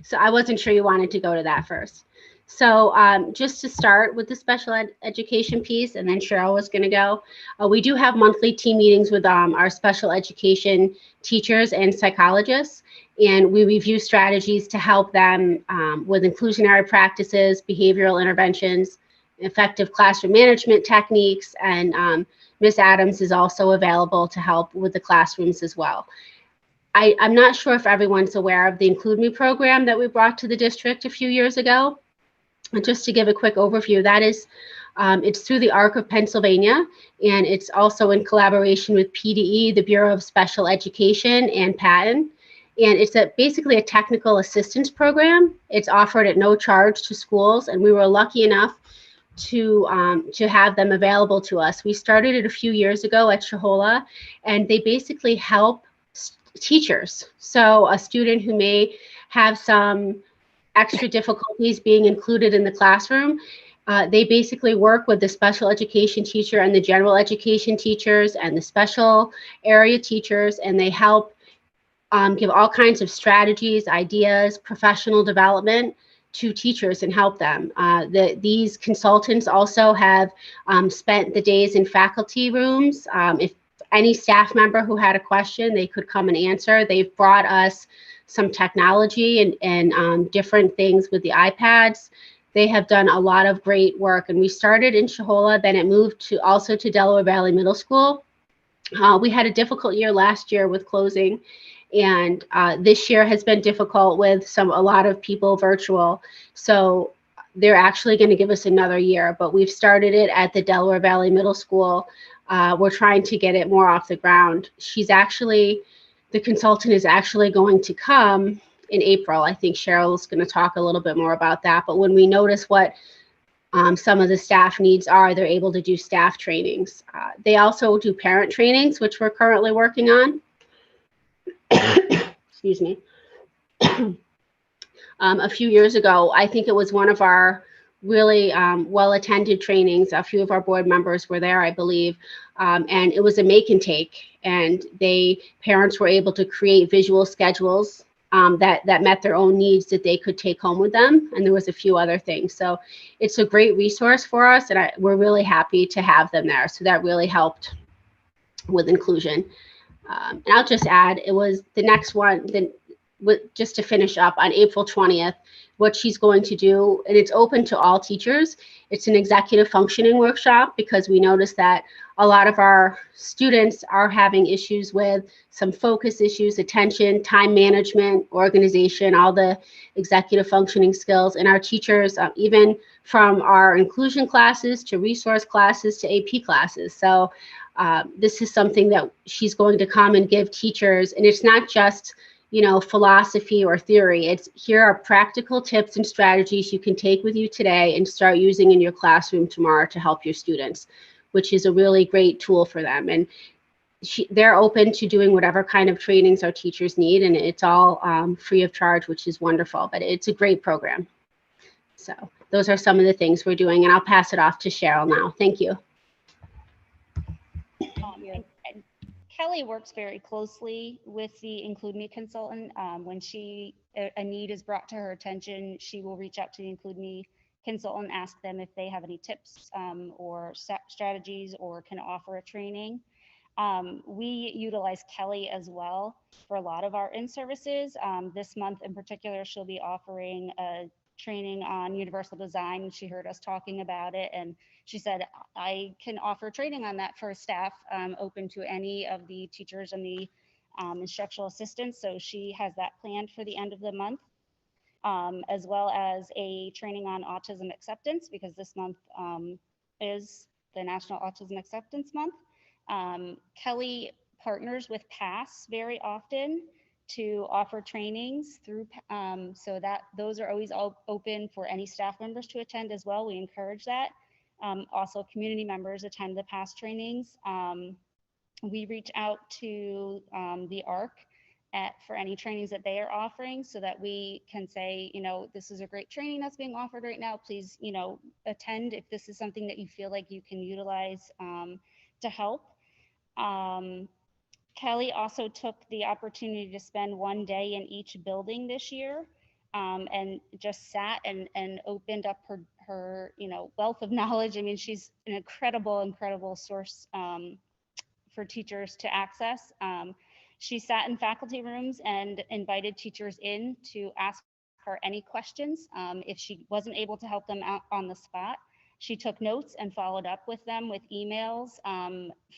So I wasn't sure you wanted to go to that first. So just to start with the special education piece, and then Cheryl was going to go, we do have monthly team meetings with our special education teachers and psychologists, and we review strategies to help them with inclusionary practices, behavioral interventions, effective classroom management techniques, and Ms. Adams is also available to help with the classrooms as well. I'm not sure if everyone's aware of the Include Me program that we brought to the district a few years ago. And just to give a quick overview, that is, it's through the ARC of Pennsylvania, and it's also in collaboration with PDE, the Bureau of Special Education, and Patton. And it's basically a technical assistance program. It's offered at no charge to schools, and we were lucky enough to have them available to us. We started it a few years ago at Shahola, and they basically help teachers. So a student who may have some extra difficulties being included in the classroom, they basically work with the special education teacher and the general education teachers and the special area teachers, and they help give all kinds of strategies, ideas, professional development to teachers and help them. These consultants also have spent the days in faculty rooms. If any staff member who had a question, they could come and answer. They've brought us some technology and different things with the iPads. They have done a lot of great work, and we started in Shahola, then it moved also to Delaware Valley Middle School. We had a difficult year last year with closing, and this year has been difficult with a lot of people virtual. So they're actually going to give us another year, but we've started it at the Delaware Valley Middle School. We're trying to get it more off the ground. The consultant is actually going to come in April. I think Cheryl's going to talk a little bit more about that. But when we notice what some of the staff needs are, they're able to do staff trainings. They also do parent trainings, which we're currently working on. Excuse me. A few years ago, I think it was one of our really well-attended trainings. A few of our board members were there, I believe, and it was a make and take. And parents were able to create visual schedules that met their own needs that they could take home with them. And there was a few other things. So it's a great resource for us, and we're really happy to have them there. So that really helped with inclusion. And I'll just add, it was the next one, just to finish up, on April 20th, what she's going to do, and it's open to all teachers. It's an executive functioning workshop, because we noticed that a lot of our students are having issues with some focus issues, attention, time management, organization, all the executive functioning skills. And our teachers, even from our inclusion classes to resource classes to AP classes. So this is something that she's going to come and give teachers, and it's not just philosophy or theory. Here are practical tips and strategies you can take with you today and start using in your classroom tomorrow to help your students, which is a really great tool for them. And they're open to doing whatever kind of trainings our teachers need, and it's all free of charge, which is wonderful, but it's a great program. So those are some of the things we're doing, and I'll pass it off to Cheryl now. Thank you. And Kelly works very closely with the Include Me consultant. When a need is brought to her attention, she will reach out to the Include Me consultant, ask them if they have any tips or strategies or can offer a training. We utilize Kelly as well for a lot of our in-services. This month in particular, she'll be offering a training on universal design. She heard us talking about it, and she said, I can offer training on that for staff, open to any of the teachers and the instructional assistants. So she has that planned for the end of the month, as well as a training on autism acceptance, because this month is the National Autism Acceptance Month. Kelly partners with PASS very often to offer trainings through, so that those are always open for any staff members to attend as well. We encourage that. Also, community members attend the PASS trainings. We reach out to the ARC for any trainings that they are offering so that we can say, you know, this is a great training that's being offered right now. Please, you know, attend if this is something that you feel like you can utilize to help. Kelly also took the opportunity to spend one day in each building this year and just sat and opened up her, you know, wealth of knowledge. I mean, she's an incredible source for teachers to access. She sat in faculty rooms and invited teachers in to ask her any questions. If she wasn't able to help them out on the spot, she took notes and followed up with them with emails.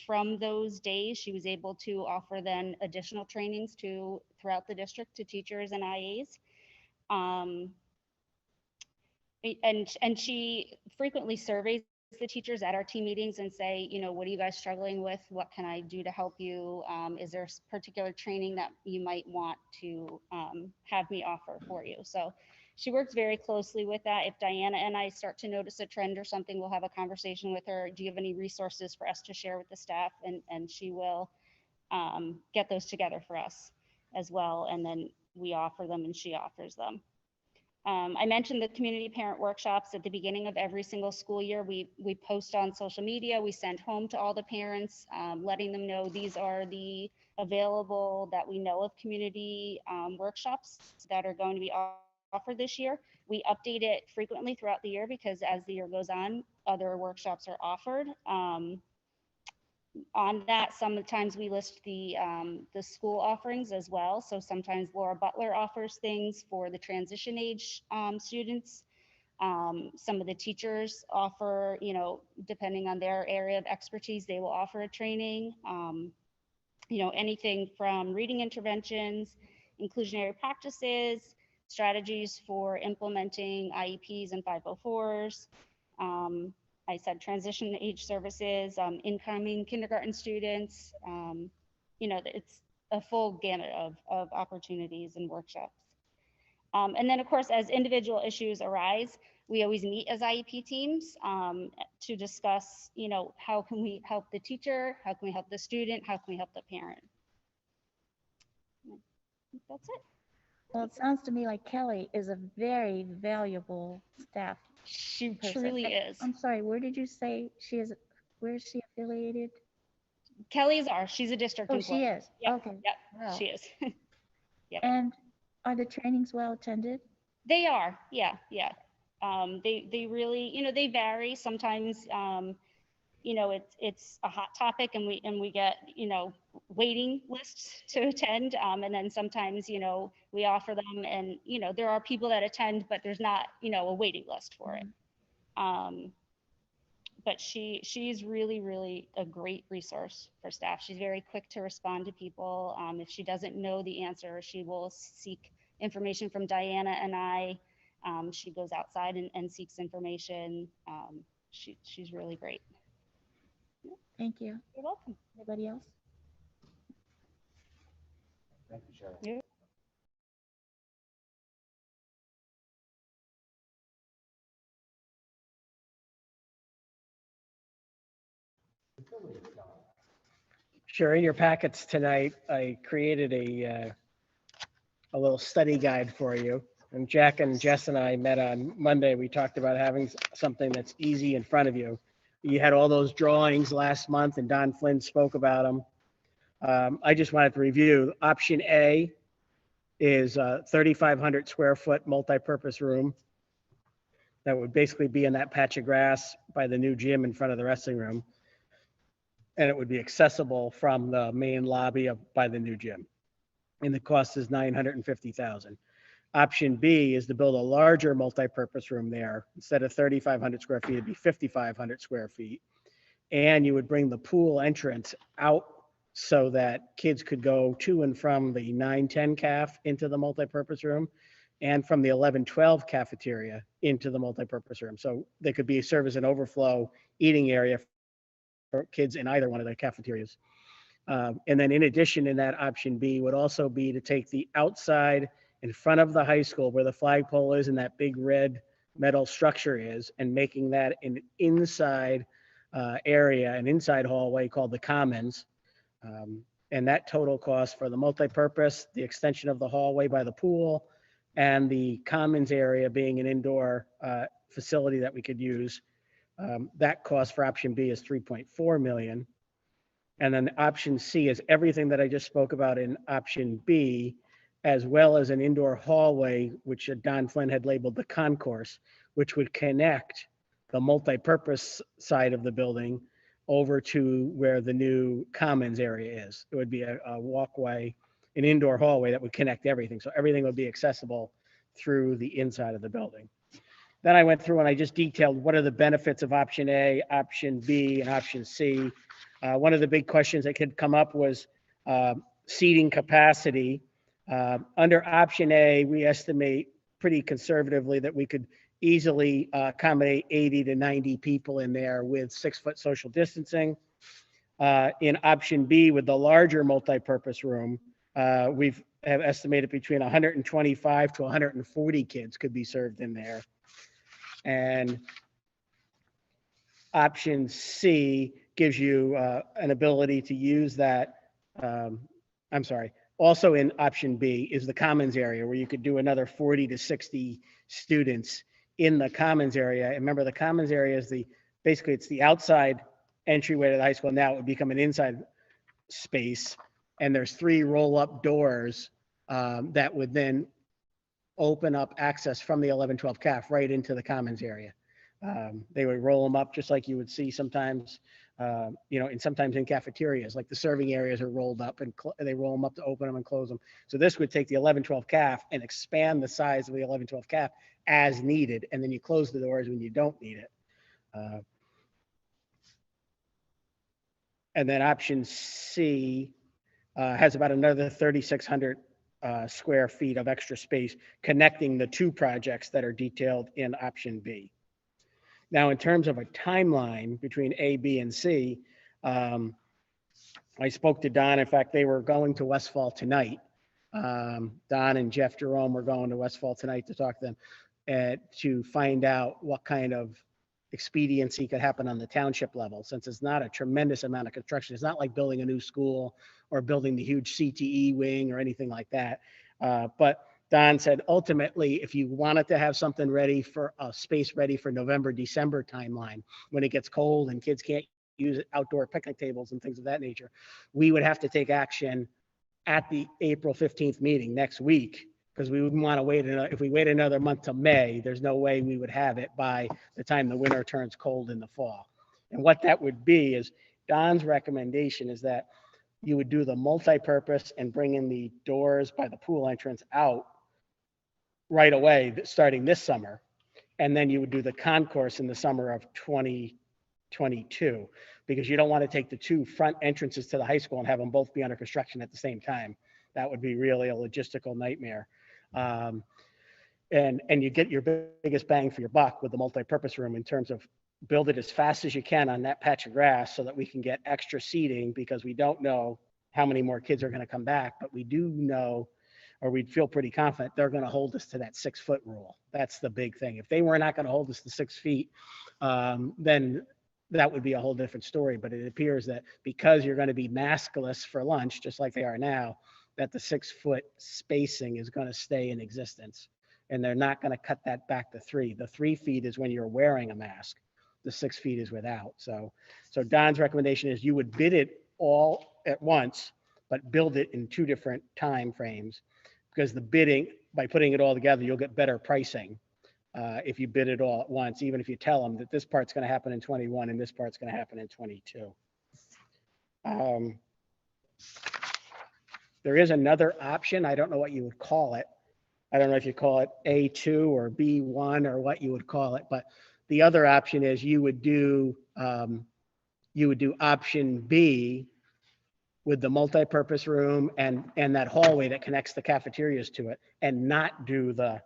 From those days, she was able to offer then additional trainings throughout the district to teachers and IAs. And she frequently surveys the teachers at our team meetings and say, you know, what are you guys struggling with? What can I do to help you? Is there a particular training that you might want to have me offer for you? So she works very closely with that. If Diana and I start to notice a trend or something, we'll have a conversation with her. Do you have any resources for us to share with the staff? And she will get those together for us as well. And then we offer them and she offers them. I mentioned the community parent workshops at the beginning of every single school year. We post on social media, we send home to all the parents, letting them know these are the available that we know of community workshops that are going to be offered this year. We update it frequently throughout the year because as the year goes on, other workshops are offered. On that, sometimes we list the school offerings as well. So sometimes Laura Butler offers things for the transition age students. Some of the teachers offer, you know, depending on their area of expertise, they will offer a training. You know, anything from reading interventions, inclusionary practices, strategies for implementing IEPs and 504s. I said transition age services, incoming kindergarten students, you know, it's a full gamut of opportunities and workshops. And then of course, as individual issues arise, we always meet as IEP teams to discuss, you know, how can we help the teacher? How can we help the student? How can we help the parent? That's it. Well, it sounds to me like Kelly is a very valuable staff. She person. truly is. I'm sorry, where did you say she is? Where is she affiliated? Kelly is ours. She's a district Oh, employee. she is. Yep. Okay. Yep. Wow. She is. Yep. And are the trainings well attended? They are. Yeah. Yeah. They really, you know, they vary. Sometimes, you know, it's a hot topic and we get, you know, waiting lists to attend. And then sometimes, you know, we offer them and, you know, there are people that attend, but there's not, you know, a waiting list for it. But she's really a great resource for staff. She's very quick to respond to people. If she doesn't know the answer, she will seek information from Diana and I. She goes outside and seeks information. She's really great. Thank you. You're welcome. Anybody else? Thank you, Sharon. Yeah. Sure, in your packets tonight, I created a little study guide for you. And Jack and Jess and I met on Monday. We talked about having something that's easy in front of you. You had all those drawings last month and Don Flynn spoke about them. I just wanted to review. Option A is a 3,500 square foot multi-purpose room that would basically be in that patch of grass by the new gym in front of the wrestling room. And it would be accessible from the main lobby by the new gym. And the cost is $950,000. Option B is to build a larger multi-purpose room there. Instead of 3,500 square feet, it'd be 5,500 square feet. And you would bring the pool entrance out so that kids could go to and from the 9-10 caf into the multi-purpose room and from the 11-12 cafeteria into the multi-purpose room. So they could be serve as an overflow eating area kids in either one of the cafeterias. And then in addition, in that option B would also be to take the outside in front of the high school where the flagpole is and that big red metal structure is, and making that an inside area, an inside hallway called the Commons. And that total cost for the multipurpose, the extension of the hallway by the pool, and the Commons area being an indoor facility that we could use. That cost for option B is 3.4 million. And then option C is everything that I just spoke about in option B, as well as an indoor hallway, which Don Flynn had labeled the concourse, which would connect the multipurpose side of the building over to where the new Commons area is. It would be a walkway, an indoor hallway that would connect everything. So everything would be accessible through the inside of the building. Then I went through and I just detailed what are the benefits of option A, option B, and option C. One of the big questions that could come up was seating capacity. Under option A, we estimate pretty conservatively that we could easily accommodate 80 to 90 people in there with 6-foot social distancing. In option B, with the larger multipurpose room, we've have estimated between 125 to 140 kids could be served in there. And option C gives you an ability to use that. I'm sorry. Also in option B is the Commons area where you could do another 40 to 60 students in the Commons area. And remember, the Commons area is basically it's the outside entryway to the high school. Now it would become an inside space. And there's 3 roll-up doors that would then open up access from the 11-12 CAF right into the Commons area. They would roll them up just like you would see sometimes, and sometimes in cafeterias, like the serving areas are rolled up and they roll them up to open them and close them. So this would take the 11-12 CAF and expand the size of the 11-12 CAF as needed. And then you close the doors when you don't need it. And then option C has about another 3,600 square feet of extra space connecting the 2 projects that are detailed in option B. Now, in terms of a timeline between A, B, and C, I spoke to Don. In fact, they were going to Westfall tonight. Don and Jeff Jerome were going to Westfall tonight to talk to them to find out what kind of expediency could happen on the township level, since it's not a tremendous amount of construction. It's not like building a new school or building the huge CTE wing or anything like that. But Don said, ultimately, if you wanted to have something ready for a space ready for November, December timeline, when it gets cold and kids can't use outdoor picnic tables and things of that nature, we would have to take action at the April 15th meeting next week, because we wouldn't want to wait. If we wait another month to May, there's no way we would have it by the time the winter turns cold in the fall. And what that would be is Don's recommendation is that you would do the multi-purpose and bring in the doors by the pool entrance out right away, starting this summer. And then you would do the concourse in the summer of 2022, because you don't want to take the 2 front entrances to the high school and have them both be under construction at the same time. That would be really a logistical nightmare. And you get your biggest bang for your buck with the multi-purpose room in terms of build it as fast as you can on that patch of grass so that we can get extra seating, because we don't know how many more kids are going to come back, but we do know, or we'd feel pretty confident they're going to hold us to that 6-foot rule. That's the big thing. If they were not going to hold us to 6 feet, then that would be a whole different story. But it appears that because you're going to be maskless for lunch, just like they are now, that the 6-foot spacing is going to stay in existence. And they're not going to cut that back to 3. The 3 feet is when you're wearing a mask. The 6 feet is without. So Don's recommendation is you would bid it all at once, but build it in 2 different time frames, because the bidding, by putting it all together, you'll get better pricing if you bid it all at once, even if you tell them that this part's going to happen in 21 and this part's going to happen in 22. There is another option. I don't know what you would call it. I don't know if you call it A2 or B1 or what you would call it, but the other option is you would do option B with the multi-purpose room and that hallway that connects the cafeterias to it, and not do the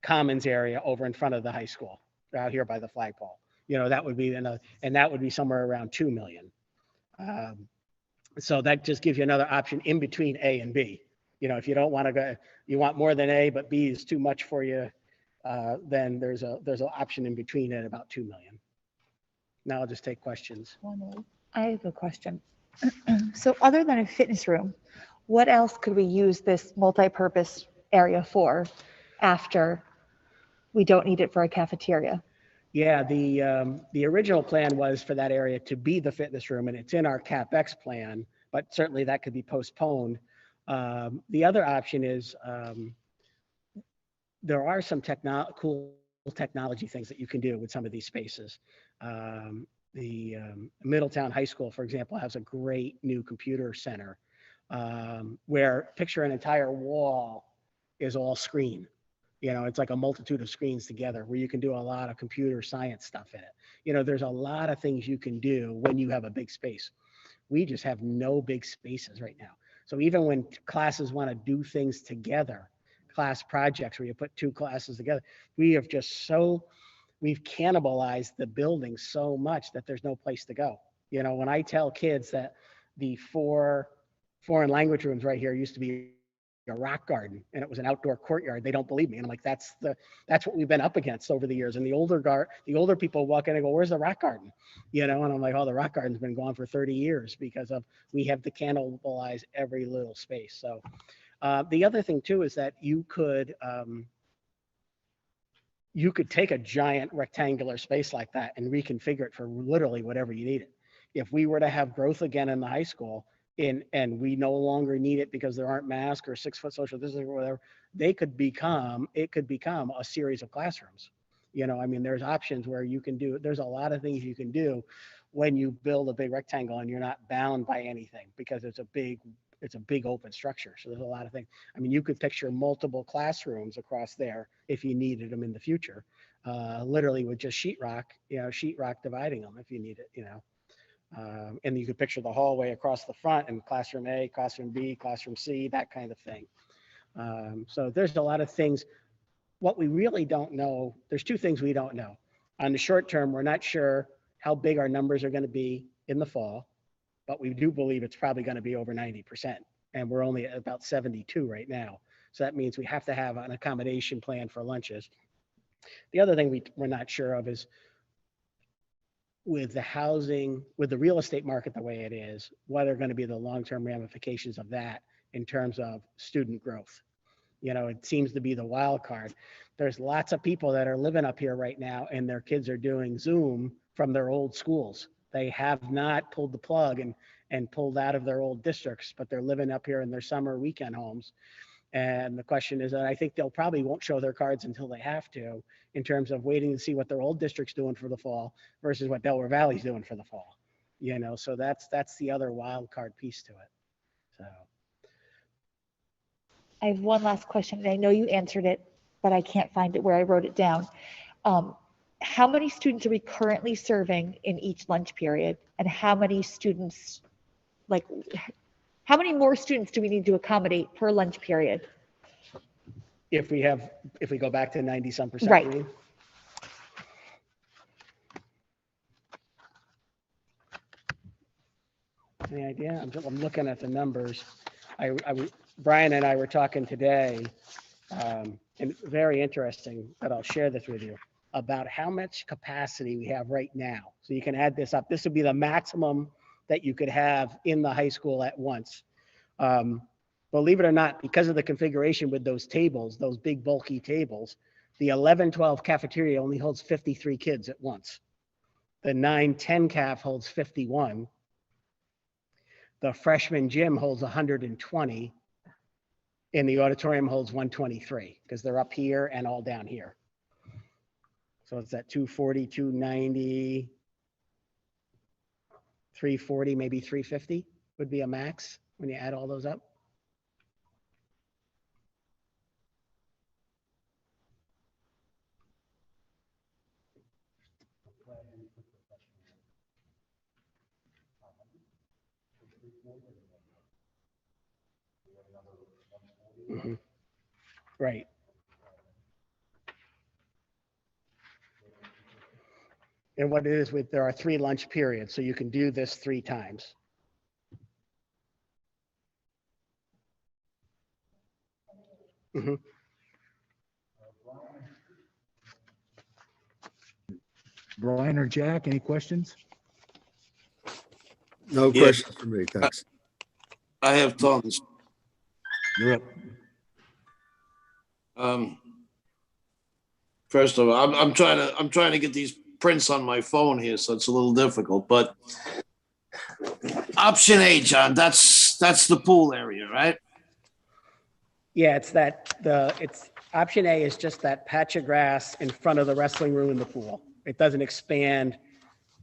commons area over in front of the high school out here by the flagpole. That would be another, and that would be somewhere around 2 million. So that just gives you another option in between A and B. If you don't want to go, you want more than A, but B is too much for you, then there's an option in between at about 2 million. Now I'll just take questions. I have a question. So other than a fitness room, what else could we use this multi-purpose area for after we don't need it for a cafeteria? Yeah, the original plan was for that area to be the fitness room, and it's in our CapEx plan, but certainly that could be postponed. The other option is there are some cool technology things that you can do with some of these spaces. The Middletown High School, for example, has a great new computer center where picture an entire wall is all screen. It's like a multitude of screens together where you can do a lot of computer science stuff in it. There's a lot of things you can do when you have a big space. We just have no big spaces right now. So even when classes want to do things together, class projects where you put two classes together, we've cannibalized the building so much that there's no place to go. When I tell kids that the 4 foreign language rooms right here used to be a rock garden and it was an outdoor courtyard, they don't believe me. And I'm like, that's what we've been up against over the years. And the older people walk in and go, where's the rock garden? And I'm like, oh, the rock garden's been gone for 30 years because we have to cannibalize every little space. So the other thing too is that you could take a giant rectangular space like that and reconfigure it for literally whatever you need it. If we were to have growth again in the high school and we no longer need it because there aren't masks or 6-foot social distancing or whatever, it could become a series of classrooms. There's options where there's a lot of things you can do when you build a big rectangle and you're not bound by anything because it's a big open structure. So there's a lot of things. You could picture multiple classrooms across there if you needed them in the future, literally with just sheetrock dividing them if you need it, and you could picture the hallway across the front and classroom A, classroom B, classroom C, that kind of thing. So there's a lot of things. What we really don't know, there's 2 things we don't know. On the short term, we're not sure how big our numbers are going to be in the fall, but we do believe it's probably going to be over 90%. And we're only at about 72 right now. So that means we have to have an accommodation plan for lunches. The other thing we're not sure of is with the real estate market the way it is, what are going to be the long-term ramifications of that in terms of student growth? It seems to be the wild card. There's lots of people that are living up here right now and their kids are doing Zoom from their old schools. They have not pulled the plug and pulled out of their old districts, but they're living up here in their summer weekend homes. And the question is that I think they'll probably won't show their cards until they have to, in terms of waiting to see what their old district's doing for the fall versus what Delaware Valley's doing for the fall. So that's the other wild card piece to it. So I have one last question, and I know you answered it, but I can't find it where I wrote it down. How many students are we currently serving in each lunch period? And how many students, how many more students do we need to accommodate per lunch period? If we go back to 90-some%. Right. Any idea? I'm looking at the numbers. Brian and I were talking today, and very interesting, but I'll share this with you, about how much capacity we have right now. So you can add this up. This would be the maximum that you could have in the high school at once. Believe it or not, because of the configuration with those tables, those big bulky tables, the 11-12 cafeteria only holds 53 kids at once. The 9-10 caf holds 51. The freshman gym holds 120. And the auditorium holds 123 because they're up here and all down here. So it's at 240, 290, 340, maybe 350 would be a max when you add all those up. Mm-hmm. Right. And what it is there are 3 lunch periods, so you can do this 3 times. Mhm. Brian or Jack, any questions? No Yeah. questions for me, thanks. I have tons. You're up. First of all, I'm trying to get these prints on my phone here, so it's a little difficult. But option A, John, that's the pool area, right? Yeah, it's option A is just that patch of grass in front of the wrestling room and the pool. It doesn't expand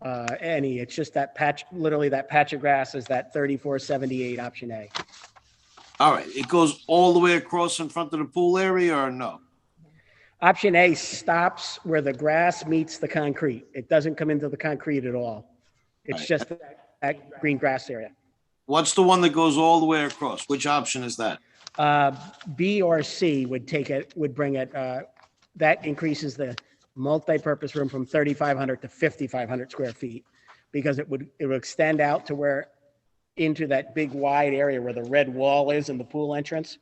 any. It's just that patch, literally that patch of grass is that 3478 option A. All right, it goes all the way across in front of the pool area, or no? Option A stops where the grass meets the concrete. It doesn't come into the concrete at all. It's Right. just that green grass area. What's the one that goes all the way across? Which option is that? B or C would bring it, that increases the multi-purpose room from 3,500 to 5,500 square feet, because it would extend out to where, into that big wide area where the red wall is in the pool entrance.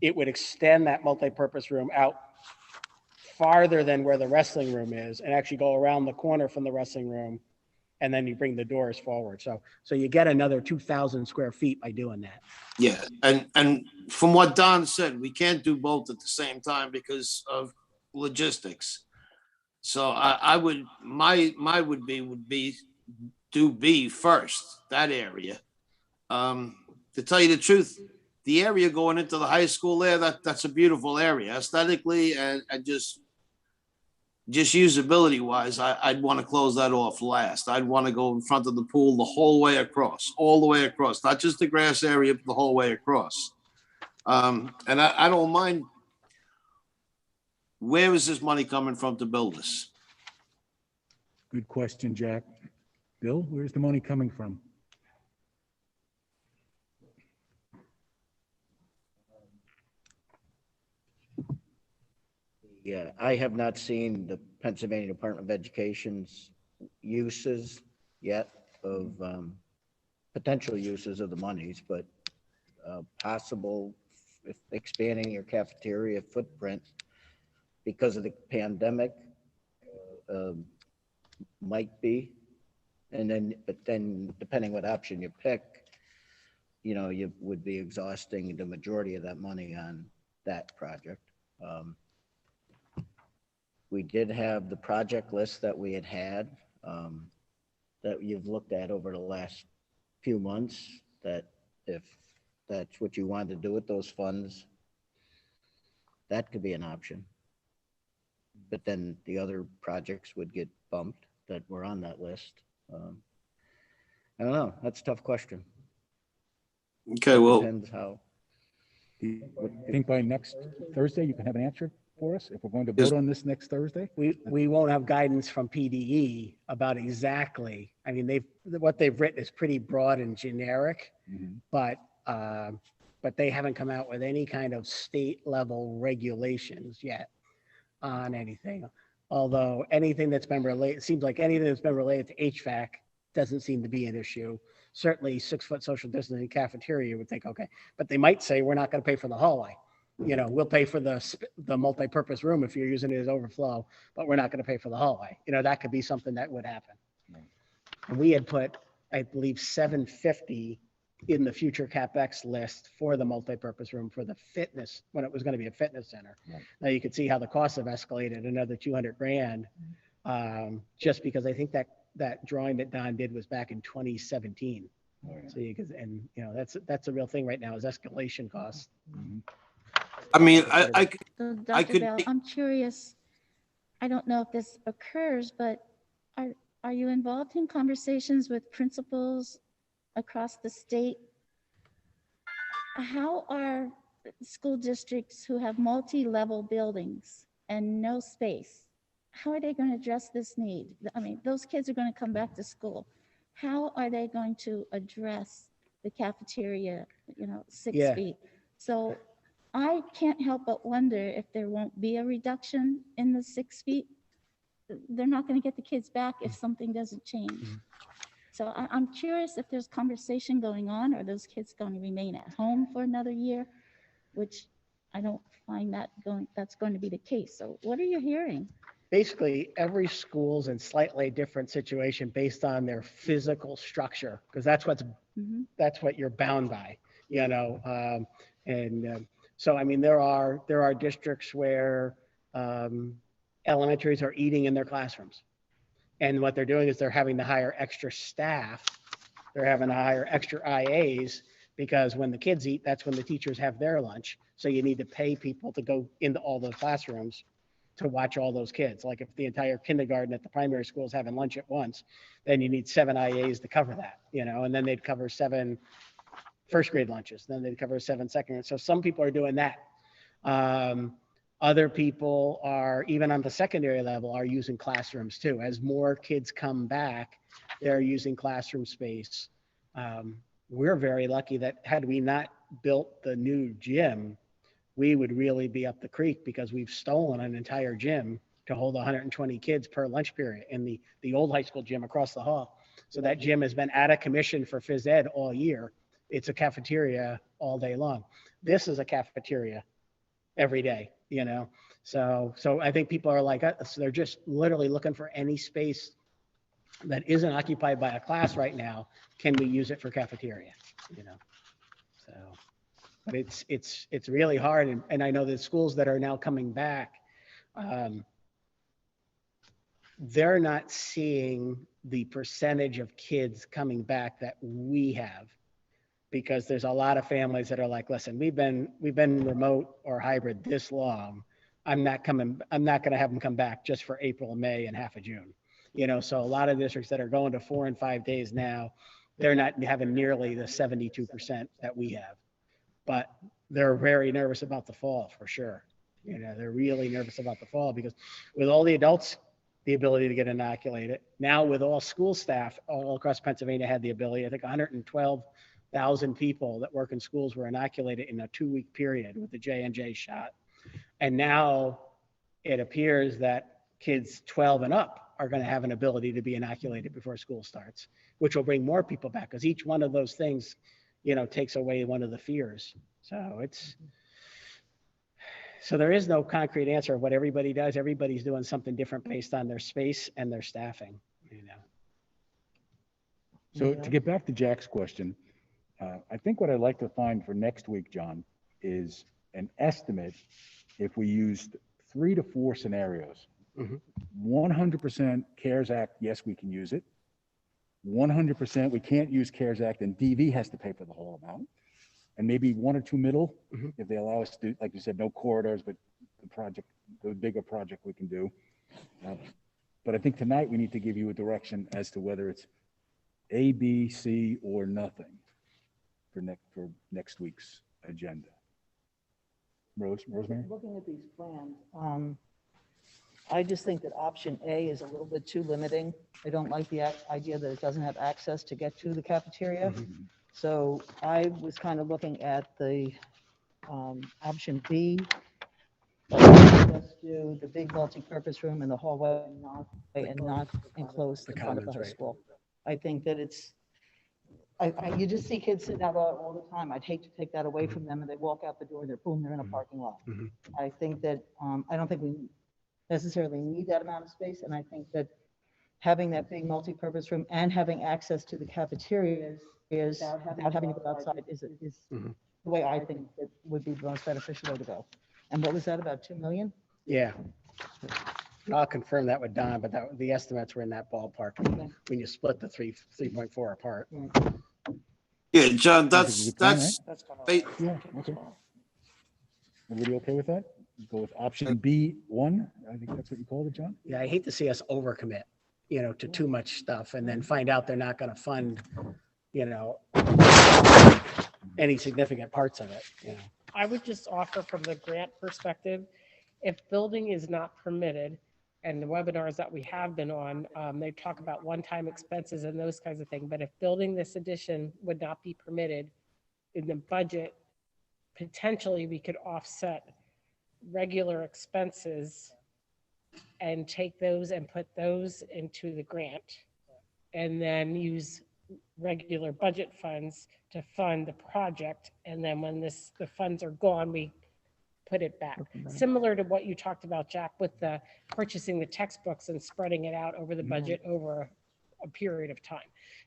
It would extend that multi-purpose room out farther than where the wrestling room is, and actually go around the corner from the wrestling room, and then you bring the doors forward. So you get another 2,000 square feet by doing that. Yeah, and from what Don said, we can't do both at the same time because of logistics. So I would, my would be do B first, that area. To tell you the truth, the area going into the high school there, that's a beautiful area aesthetically and just usability wise. I'd want to close that off last. I'd want to go in front of the pool the whole way across, all the way across, not just the grass area, but the whole way across. And I don't mind. Where is this money coming from to build this? Good question, Jack. Bill, where's the money coming from? Yeah, I have not seen the Pennsylvania Department of Education's uses yet of potential uses of the monies, but possible expanding your cafeteria footprint because of the pandemic might be. But then depending what option you pick, you would be exhausting the majority of that money on that project. We did have the project list that we had that you've looked at over the last few months, that if that's what you wanted to do with those funds, that could be an option. But then the other projects would get bumped that were on that list. I don't know. That's a tough question. Okay, well, depends how. Do you think by next Thursday you can have an answer for us if we're going to vote on this next Thursday? We won't have guidance from PDE about exactly. I mean, what they've written is pretty broad and generic, but they haven't come out with any kind of state level regulations yet on anything. Although anything that's been related, it seems like anything that's been related to HVAC doesn't seem to be an issue. Certainly 6-foot social distancing cafeteria, you would think, okay, but they might say, we're not going to pay for the hallway. We'll pay for the multi-purpose room if you're using it as overflow, but we're not going to pay for the hallway. That could be something that would happen. And we had put, I believe, 750 in the future CapEx list for the multi-purpose room for the fitness, when it was going to be a fitness center. Right. Now you can see how the costs have escalated another 200 grand, just because I think that drawing that Don did was back in 2017. Oh, yeah. So you could, and that's a real thing right now is escalation costs. I mean, So Dr. Bell, I'm curious. I don't know if this occurs, but are you involved in conversations with principals across the state? How are school districts who have multi-level buildings and no space, how are they going to address this need? I mean, those kids are going to come back to school. How are they going to address the cafeteria, 6 feet? So I can't help but wonder if there won't be a reduction in the 6 feet. They're not going to get the kids back if something doesn't change. So I'm curious if there's conversation going on, or those kids going to remain at home for another year, which I don't find that's going to be the case. So what are you hearing? Basically, every school's in slightly different situation based on their physical structure, because that's Mhm. what you're bound by, you know. So I mean, there are districts where elementaries are eating in their classrooms, and what they're doing is they're having to hire extra staff. They're having to hire extra IAs because when the kids eat, that's when the teachers have their lunch. So you need to pay people to go into all the classrooms to watch all those kids. Like if the entire kindergarten at the primary school is having lunch at once, then you need 7 IAs to cover that, you know, and then they'd cover 7 first grade lunches, then they'd cover 7 second grade. So some people are doing that. Other people are, even on the secondary level, are using classrooms too. As more kids come back, they're using classroom space. We're very lucky that had we not built the new gym, we would really be up the creek because we've stolen an entire gym to hold 120 kids per lunch period in the old high school gym across the hall. So that gym has been out of commission for phys ed all year. It's a cafeteria all day long. This is a cafeteria every day, you know? So I think people are like us. They're just literally looking for any space that isn't occupied by a class right now. Can we use it for cafeteria, you know? So. But it's really hard. And I know the schools that are now coming back, they're not seeing the percentage of kids coming back that we have, because there's a lot of families that are like, listen, we've been remote or hybrid this long. I'm not going to have them come back just for April, May, and half of June. You know, so a lot of districts that are going to 4 and 5 days now, they're not having nearly the 72% that we have. But they're very nervous about the fall for sure. You know, they're really nervous about the fall because with all the adults, the ability to get inoculated. Now with all school staff all across Pennsylvania had the ability, I think 112,000 people that work in schools were inoculated in a 2-week period with the J&J shot. And now it appears that kids 12 and up are going to have an ability to be inoculated before school starts, which will bring more people back because each one of those things, you know, takes away one of the fears. So there is no concrete answer of what everybody does. Everybody's doing something different based on their space and their staffing, you know. So to get back to Jack's question, I think what I'd like to find for next week, John, is an estimate if we used 3 to 4 scenarios. 100% CARES Act, yes, we can use it. 100% we can't use CARES Act and DV has to pay for the whole amount. And maybe 1 or 2 middle, if they allow us to, like you said, no corridors, but the bigger project we can do. But I think tonight we need to give you a direction as to whether it's A, B, C, or nothing for next week's agenda. Rosemary? Looking at these plans, I just think that option A is a little bit too limiting. I don't like the idea that it doesn't have access to get to the cafeteria. So I was kind of looking at the option B. Just do the big multi-purpose room in the hallway and not enclose the front of the high school. I think that you just see kids sitting out all the time. I'd hate to take that away from them and they walk out the door, they're in a parking lot. I think that, I don't think we necessarily need that amount of space. And I think that having that big multi-purpose room and having access to the cafeterias without having to go outside is the way I think it would be the most beneficial way to go. And what was that, about 2 million? Yeah. I'll confirm that with Don, but the estimates were in that ballpark when you split the 3.4 apart. Yeah, John, that's. Yeah, okay. Everybody okay with that? Go with option B1. I think that's what you called it, John? Yeah, I hate to see us overcommit, you know, to too much stuff and then find out they're not going to fund, you know, any significant parts of it, you know. I would just offer from the grant perspective, if building is not permitted, and the webinars that we have been on, they talk about one-time expenses and those kinds of things. But if building this addition would not be permitted in the budget, potentially we could offset regular expenses and take those and put those into the grant and then use regular budget funds to fund the project. And then when the funds are gone, we put it back. Similar to what you talked about, Jack, with the purchasing the textbooks and spreading it out over the budget over a period of time.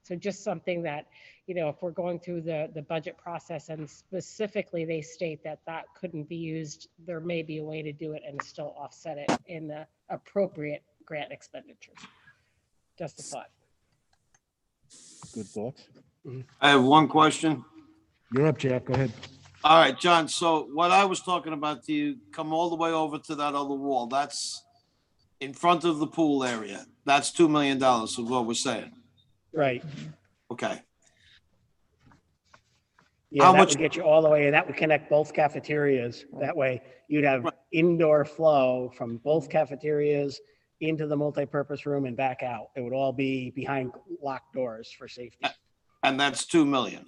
So just something that, you know, if we're going through the budget process and specifically they state that that couldn't be used, there may be a way to do it and still offset it in the appropriate grant expenditures. Just a thought. Good thoughts. I have one question. You're up, Jack. Go ahead. All right, John, so what I was talking about, do you come all the way over to that other wall? That's in front of the pool area. That's $2 million is what we're saying. Right. Okay. Yeah, How that much- would get you all the way, and that would connect both cafeterias. That way you'd have indoor flow from both cafeterias into the multipurpose room and back out. It would all be behind locked doors for safety. And that's 2 million.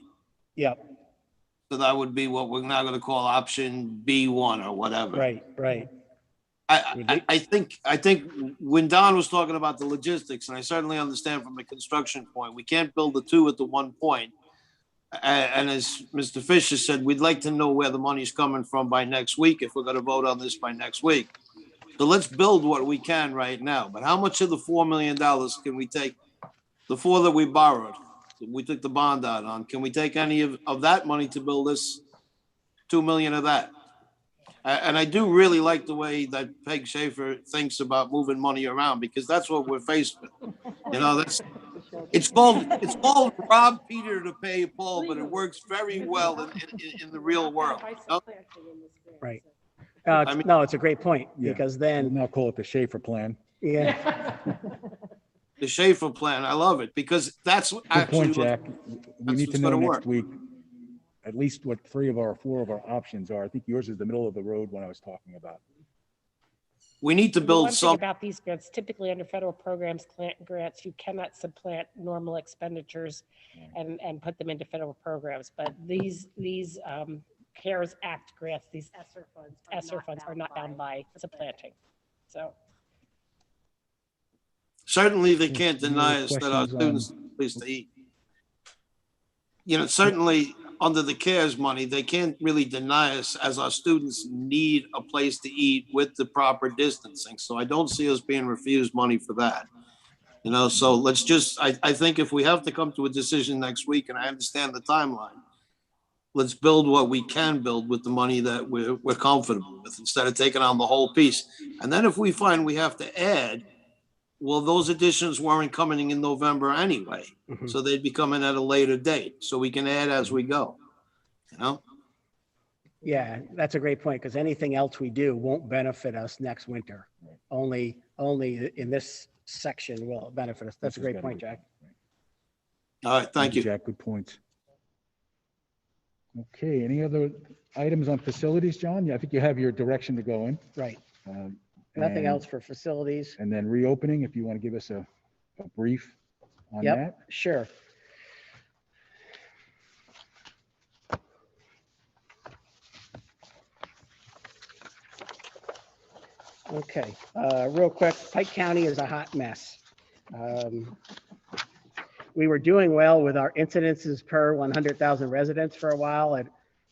Yep, So that would be what we're now going to call option B1 or whatever. right, right. I think when Don was talking about the logistics, and I certainly understand from a construction point, we can't build the two at the one point. And as Mr. Fisher said, we'd like to know where the money's coming from by next week if we're going to vote on this by next week. So let's build what we can right now. But how much of the $4 million can we take? The 4 that we borrowed, we took the bond out on. Can we take any of that money to build this 2 million of that? And I do really like the way that Peg Schaefer thinks about moving money around, because that's what we're faced with. You know, it's called rob Peter to pay Paul, but it works very well in the real world. You know? Right. I mean- No, it's a great point, Yeah. because then, Now call it the Schaefer plan. yeah, The Schaefer plan, I love it, because that's Good actually point, Jack. We need what's to know gonna next work. week at least what 4 of our options are. I think yours is the middle of the road when I was talking about. we need to The build one thing some. about these grants, typically under federal programs, grants, you cannot supplant normal expenditures and put them into federal programs. But these CARES Act grants, these ESSER funds are not bound by supplanting. So. Certainly, they can't Any deny other us that our questions students on- need a place to eat. You know, certainly under the CARES money, they can't really deny us as our students need a place to eat with the proper distancing. So I don't see us being refused money for that. You know, so let's just, I think if we have to come to a decision next week, and I understand the timeline, let's build what we can build with the money that we're comfortable with, instead of taking on the whole piece. And then if we find we have to add, well, those additions weren't coming in November anyway. Mhm. So they'd be coming at a later date. So we can add as we go, you know? yeah, that's a great point, because anything else we do won't benefit us next winter. Only in this section will it benefit us. That's a great point, Jack. All right, thank you. Jack, good points. Okay, any other items on facilities, John? Yeah, I think you have your direction to go in. Right. Um, Nothing and- else for facilities. And then reopening, if you want to give us a brief on Yep, that. sure. Okay, real quick, Pike County is a hot mess. We were doing well with our incidences per 100,000 residents for a while, and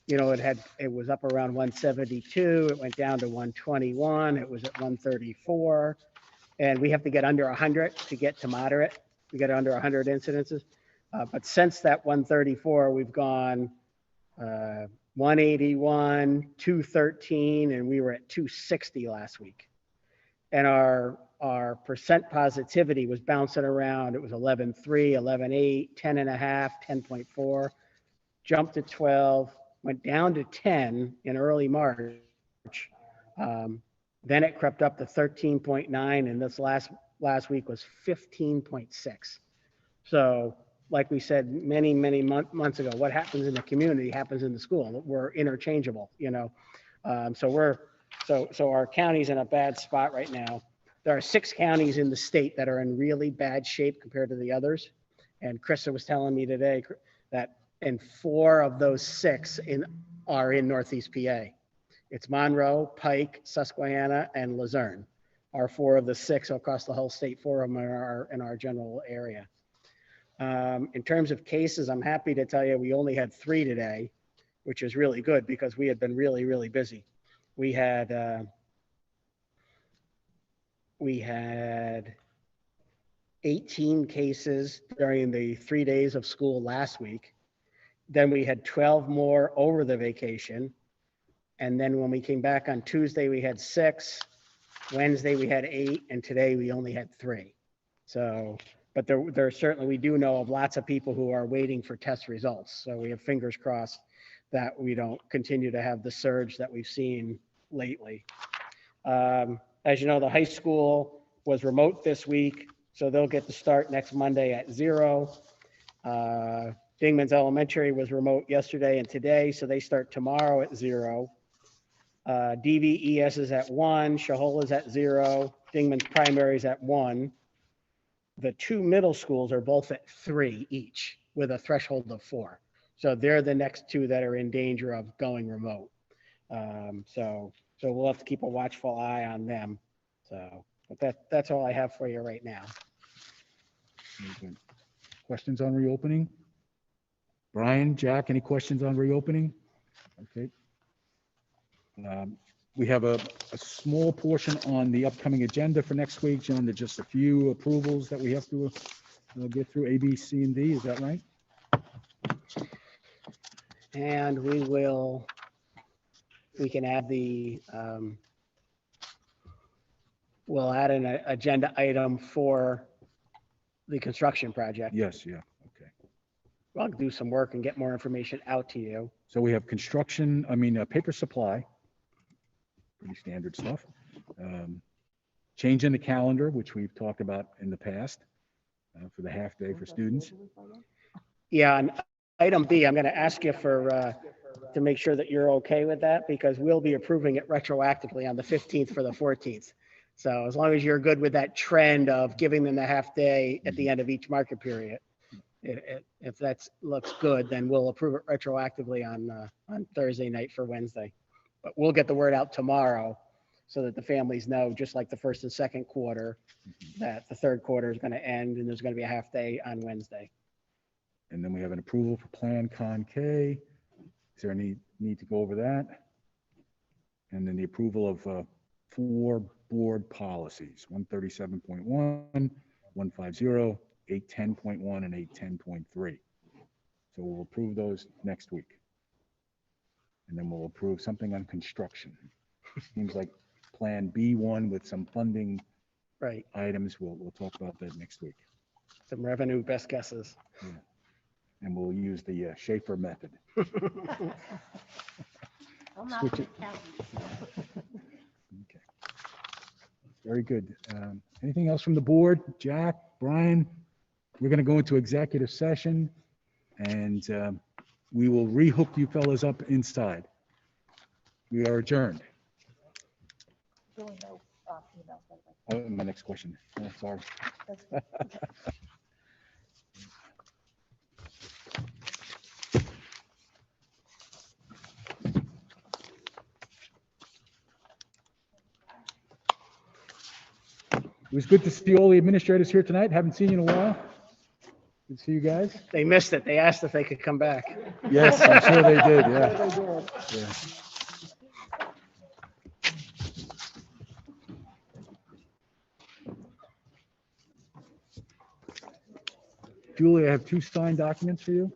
you know, it was up around 172, it went down to 121, it was at 134, and we have to get under 100 to get to moderate. We get under 100 incidences, but since that 134, we've gone 181, 213, and we were at 260 last week. And our percent positivity was bouncing around. It was 11.3, 11.8, 10.5, 10.4, jumped to 12, went down to 10 in early March. Then it crept up to 13.9, and this last week was 15.6. So like we said many months ago, what happens in the community happens in the school. We're interchangeable, you know. So our county's in a bad spot right now. There are 6 counties in the state that are in really bad shape compared to the others. And Krista was telling me today that and 4 of those 6 are in Northeast PA. It's Monroe, Pike, Susquehanna, and Luzerne are 4 of the 6 across the whole state. 4 of them are in our general area. In terms of cases, I'm happy to tell you we only had 3 today, which is really good because we had been really busy. we had 18 cases during the 3 days of school last week. Then we had 12 more over the vacation. And then when we came back on Tuesday, we had 6. Wednesday, we had 8. And today, we only had 3. So, but there certainly, we do know of lots of people who are waiting for test results. So we have fingers crossed that we don't continue to have the surge that we've seen lately. As you know, the high school was remote this week, so they'll get to start next Monday at 0. Dingman's Elementary was remote yesterday and today, so they start tomorrow at 0. DVES is at 1, Shahola is at 0, Dingman's Primary is at 1. The 2 middle schools are both at 3 each with a threshold of 4. So they're the next 2 that are in danger of going remote. So we'll have to keep a watchful eye on them. So, but that's all I have for you right now. Very good. Questions on reopening? Brian, Jack, any questions on reopening? Okay. We have a small portion on the upcoming agenda for next week, John. There's just a few approvals that we have to get through, A, B, C, and D. Is that right? And we can add we'll add an agenda item for the construction project. Yes, yeah, okay. I'll do some work and get more information out to you. So we have construction, paper supply, pretty standard stuff. Change in the calendar, which we've talked about in the past for the half day for students. Yeah, and item B, I'm going to ask you to make sure that you're okay with that, because we'll be approving it retroactively on the 15th for the 14th. So as long as you're good with that trend of giving them the half day at the end of each market period, if that looks good, then we'll approve it retroactively on Thursday night for Wednesday. But we'll get the word out tomorrow so that the families know, just like the first and second quarter, that the third quarter is going to end and there's going to be a half day on Wednesday. And then we have an approval for Plan Con K. Is there any need to go over that? And then the approval of 4 board policies, 137.1, 150, 810.1, and 810.3. So we'll approve those next week. And then we'll approve something on construction. Seems like Plan B1 with some funding items. We'll talk about that next week. Some revenue best guesses. Yeah. And we'll use the Schaefer method. Switch it. Okay. Very good. Anything else from the board? Jack, Brian? We're going to go into executive session, and we will rehook you fellas up inside. We are adjourned. Oh, my next question. Oh, sorry. It was good to see all the administrators here tonight. Haven't seen you in a while. Good to see you guys. They missed it. They asked if they could come back. Yes, I'm sure they did. Yeah. Yeah. Julie, I have 2 signed documents for you.